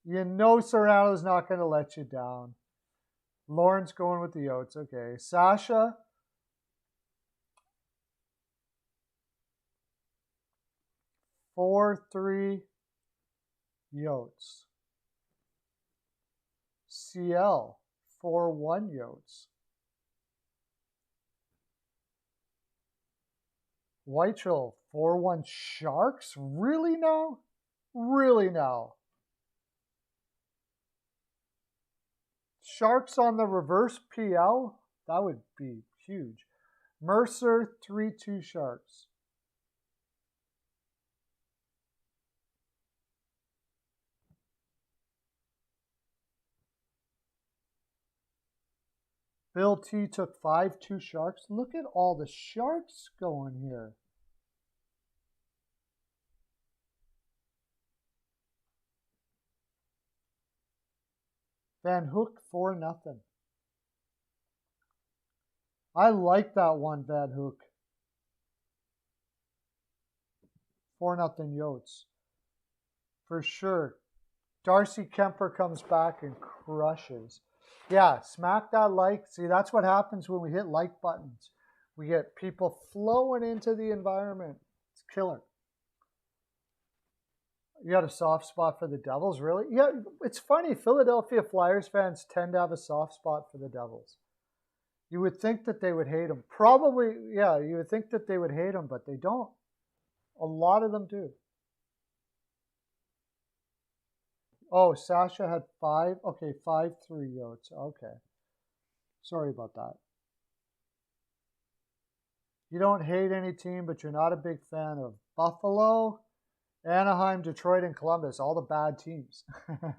You know Serrano's not going to let you down. Lauren's going with the Yotes. Okay. Sasha. Four, 3 Yotes. CL 4-1 Yotes. Whitechel 4-1 Sharks? Really now? Really now? Sharks on the reverse PL? That would be huge. Mercer 3-2 Sharks. Bill T took 5-2 Sharks. Look at all the Sharks going here. Van Hook 4-0. I like that one, Van Hook. 4-0 Yotes. For sure. Darcy Kemper comes back and crushes. Yeah, smack that like. See, that's what happens when we hit like buttons. We get people flowing into the environment. It's killer. You got a soft spot for the Devils, really? Yeah, it's funny. Philadelphia Flyers fans tend to have a soft spot for the Devils. You would think that they would hate them. Probably, yeah, you would think that they would hate them, but they don't. A lot of them do. Oh, Sasha had 5. Okay, 5-3 Yotes. Okay. Sorry about that. You don't hate any team, but you're not a big fan of Buffalo, Anaheim, Detroit, and Columbus. All the bad teams. I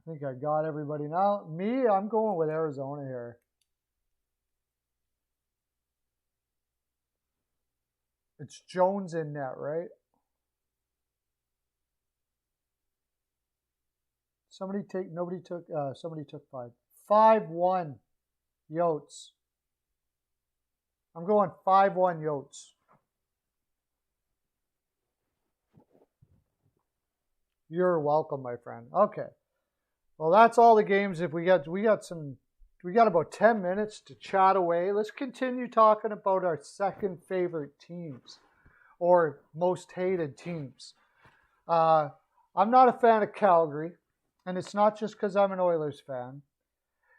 think I got everybody now. Me, I'm going with Arizona here. It's Jones in net, right? Somebody took 5. 5-1 Yotes. I'm going 5-1 Yotes. You're welcome, my friend. Okay. Well, that's all the games. If we got about 10 minutes to chat away. Let's continue talking about our second favorite teams or most hated teams. I'm not a fan of Calgary, and it's not just because I'm an Oilers fan.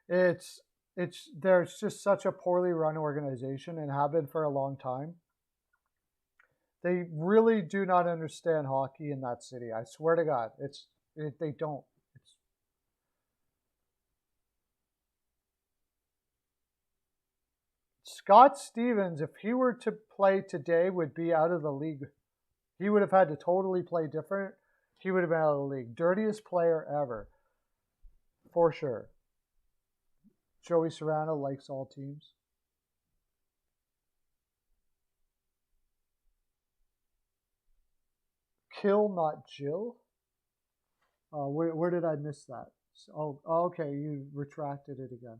There's just such a poorly run organization and have been for a long time. They really do not understand hockey in that city. I swear to God, they don't. Scott Stevens, if he were to play today, would be out of the league. He would have had to totally play different. He would have been out of the league. Dirtiest player ever. For sure. Joey Serrano likes all teams. Kill, not Jill. Where did I miss that? Oh, okay, you retracted it again.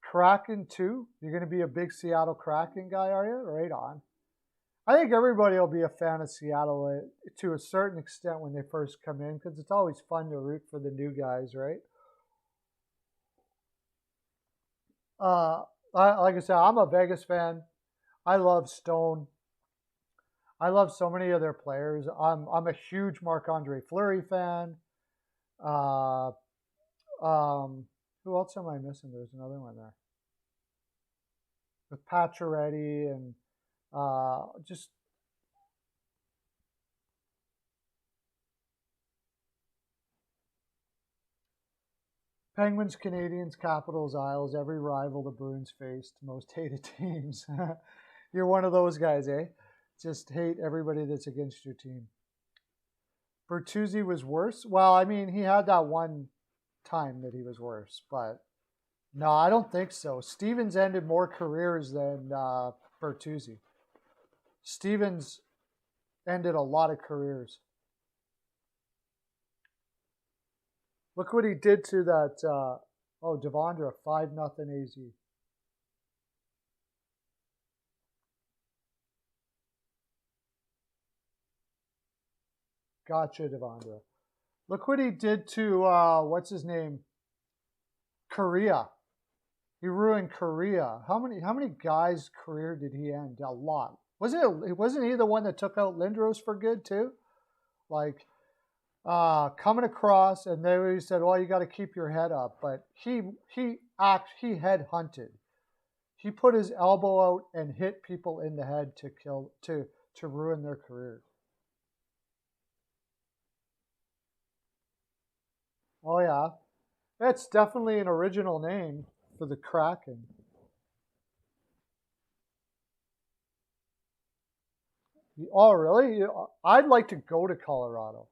Kraken 2? You're going to be a big Seattle Kraken guy, are you? Right on. I think everybody will be a fan of Seattle to a certain extent when they first come in, because it's always fun to root for the new guys, right? Like I said, I'm a Vegas fan. I love Stone. I love so many of their players. I'm a huge Marc-Andre Fleury fan. Uh, who else am I missing? There's another one there with Pacioretty and just Penguins, Canadians, Capitals, Isles, every rival the Bruins faced, most hated teams. You're one of those guys, eh? Just hate everybody that's against your team. Bertuzzi was worse. Well, I mean, he had that one time that he was worse, but no, I don't think so. Stevens ended more careers than Bertuzzi. Stevens ended a lot of careers. Look what he did to that. Devondra, 5-0 AZ. Gotcha, Devondra. Look what he did to what's his name? Korea. He ruined Korea. How many guys' career did he end? A lot. Wasn't he the one that took out Lindros for good too? Like coming across, and they said, "Well, you got to keep your head up." But he head hunted. He put his elbow out and hit people in the head to ruin their careers. Oh yeah, that's definitely an original name for the Kraken. Oh really? I'd like to go to Colorado.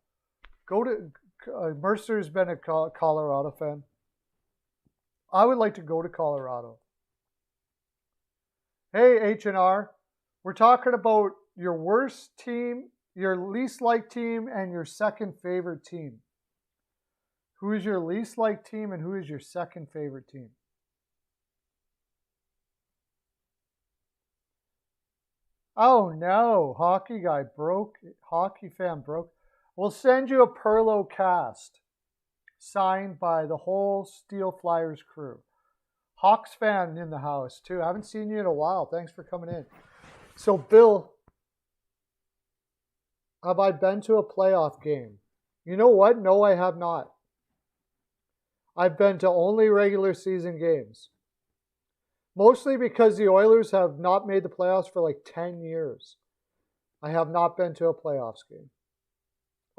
Mercer's been a Colorado fan. I would like to go to Colorado. Hey, H&R, we're talking about your worst team, your least liked team, and your second favorite team. Who is your least liked team, and who is your second favorite team? Oh no, hockey guy broke. Hockey fan broke. We'll send you a Perlo cast signed by the whole Steel Flyers crew. Hawks fan in the house too. I haven't seen you in a while. Thanks for coming in. So Bill, have I been to a playoff game? You know what? No, I have not. I've been to only regular season games. Mostly because the Oilers have not made the playoffs for like 10 years. I have not been to a playoffs game.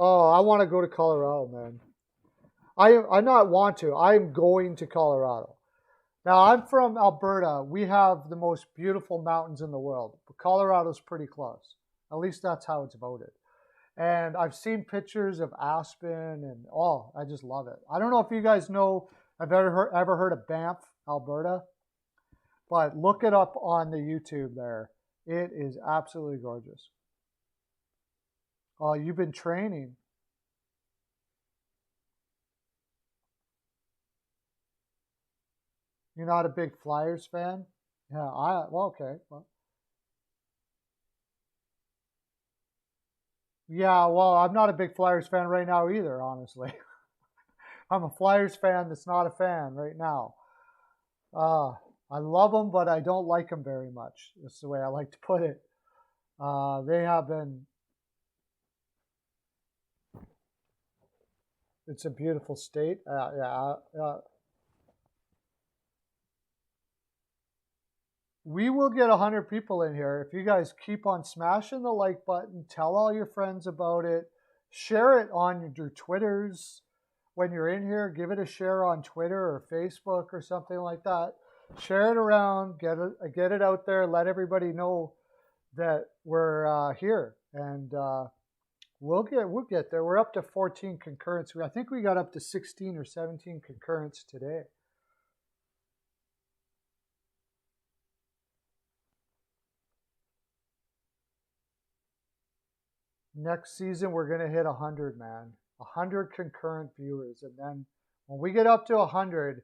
Oh, I want to go to Colorado, man. I not want to. I'm going to Colorado. Now, I'm from Alberta. We have the most beautiful mountains in the world. But Colorado's pretty close. At least that's how it's voted. And I've seen pictures of Aspen, and I just love it. I don't know if you guys know, I've ever heard of Banff, Alberta, but look it up on the YouTube there. It is absolutely gorgeous. Oh, you've been training. You're not a big Flyers fan? Yeah, okay. Well, yeah, well, I'm not a big Flyers fan right now either, honestly. I'm a Flyers fan that's not a fan right now. I love them, but I don't like them very much. That's the way I like to put it. They have been. It's a beautiful state. We will get 100 people in here if you guys keep on smashing the like button. Tell all your friends about it. Share it on your Twitters when you're in here. Give it a share on Twitter or Facebook or something like that. Share it around. Get it out there. Let everybody know that we're here, and we'll get there. We're up to 14 concurrents. I think we got up to 16 or 17 concurrents today. next season we're going to hit 100, man. 100 concurrent viewers. And then when we get up to 100,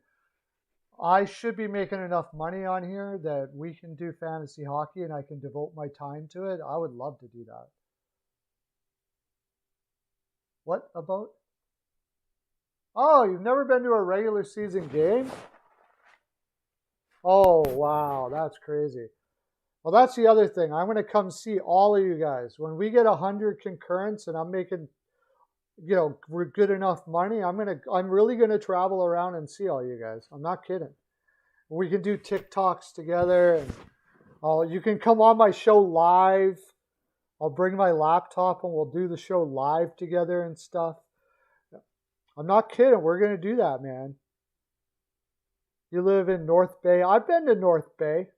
I should be making enough money on here that we can do fantasy hockey and I can devote my time to it. I would love to do that. What about? Oh, you've never been to a regular season game? Oh, wow, that's crazy. Well, that's the other thing. I'm going to come see all of you guys. When we get 100 concurrents and I'm making, we're good enough money, I'm really going to travel around and see all you guys. I'm not kidding. We can do TikToks together, and you can come on my show live. I'll bring my laptop and we'll do the show live together and stuff. I'm not kidding. We're going to do that, man. You live in North Bay. I've been to North Bay.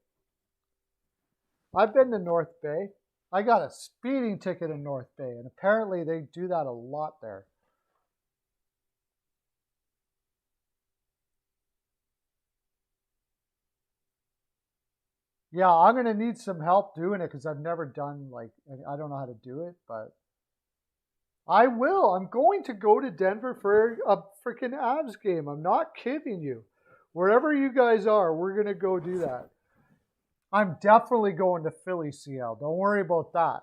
I got a speeding ticket in North Bay, and apparently they do that a lot there. Yeah, I'm going to need some help doing it because I've never done, I don't know how to do it, but I will. I'm going to go to Denver for a freaking Avs game. I'm not kidding you. Wherever you guys are, we're going to go do that. I'm definitely going to Philly, CL. Don't worry about that.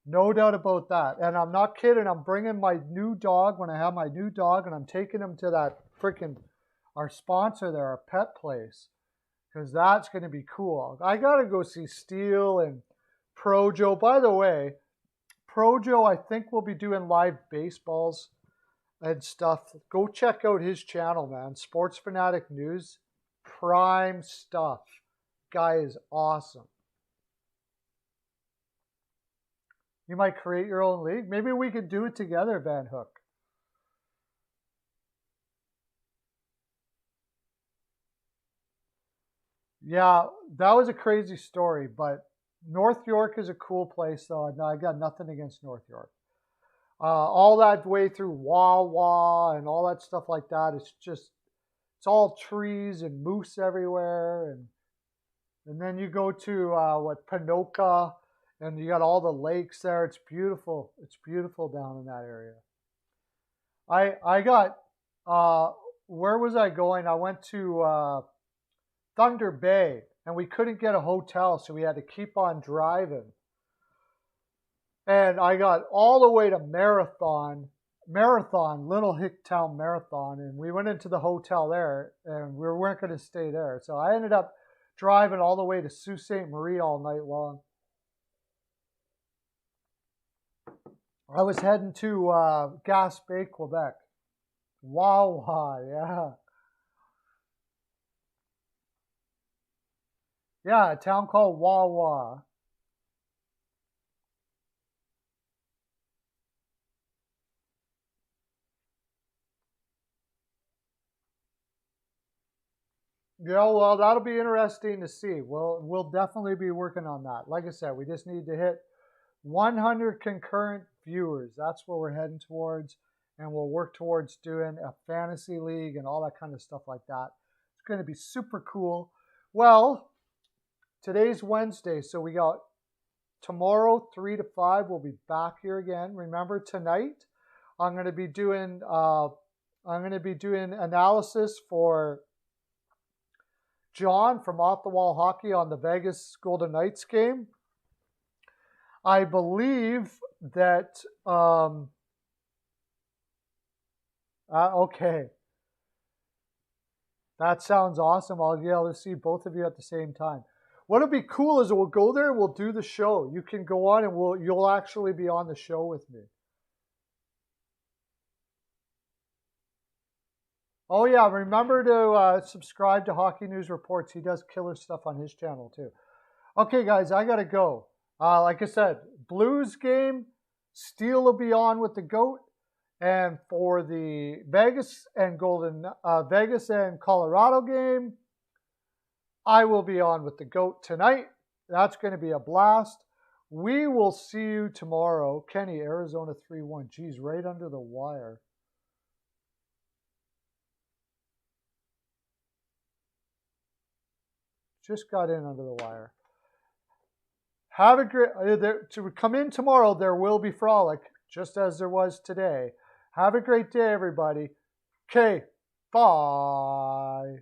No doubt about that. And I'm not kidding. I'm bringing my new dog when I have my new dog, and I'm taking him to that freaking, our sponsor there, our pet place, because that's going to be cool. I got to go see Steele and Projo. By the way, Projo, I think, will be doing live baseballs and stuff. Go check out his channel, man. Sports Fanatic News. Prime stuff. Guy is awesome. You might create your own league. Maybe we could do it together, Van Hook. Yeah, that was a crazy story, but North York is a cool place, though. I got nothing against North York. All that way through Wawa and all that stuff like that. It's all trees and moose everywhere. And then you go to Panoka, and you got all the lakes there. It's beautiful. It's beautiful down in that area. I got, where was I going? I went to Thunder Bay, and we couldn't get a hotel, so we had to keep on driving. And I got all the way to Marathon, Little Hicktown Marathon, and we went into the hotel there, and we weren't going to stay there. So I ended up driving all the way to Sault Ste. Marie all night long. I was heading to Gaspé, Quebec. Wawa, yeah. Yeah, a town called Wawa. Yeah, well, that'll be interesting to see. We'll definitely be working on that. Like I said, we just need to hit 100 concurrent viewers. That's what we're heading towards, and we'll work towards doing a fantasy league and all that kind of stuff like that. It's going to be super cool. Well, today's Wednesday, so we got tomorrow 3 to 5. We'll be back here again. Remember, tonight I'm going to be doing analysis for John from Off the Wall Hockey on the Vegas Golden Knights game. I believe that, okay. That sounds awesome. I'll be able to see both of you at the same time. What'll be cool is we'll go there and we'll do the show. You can go on and you'll actually be on the show with me. Oh yeah, remember to subscribe to Hockey News Reports. He does killer stuff on his channel too. Okay, guys, I gotta go. Like I said, Blues game, Steele will be on with the GOAT, and for the Vegas and Colorado game, I will be on with the GOAT tonight. That's going to be a blast. We will see you tomorrow. Kenny, Arizona 3-1. Geez, right under the wire. Just got in under the wire. Have a great, to come in tomorrow, there will be Frolic, just as there was today. Have a great day, everybody. Okay, bye.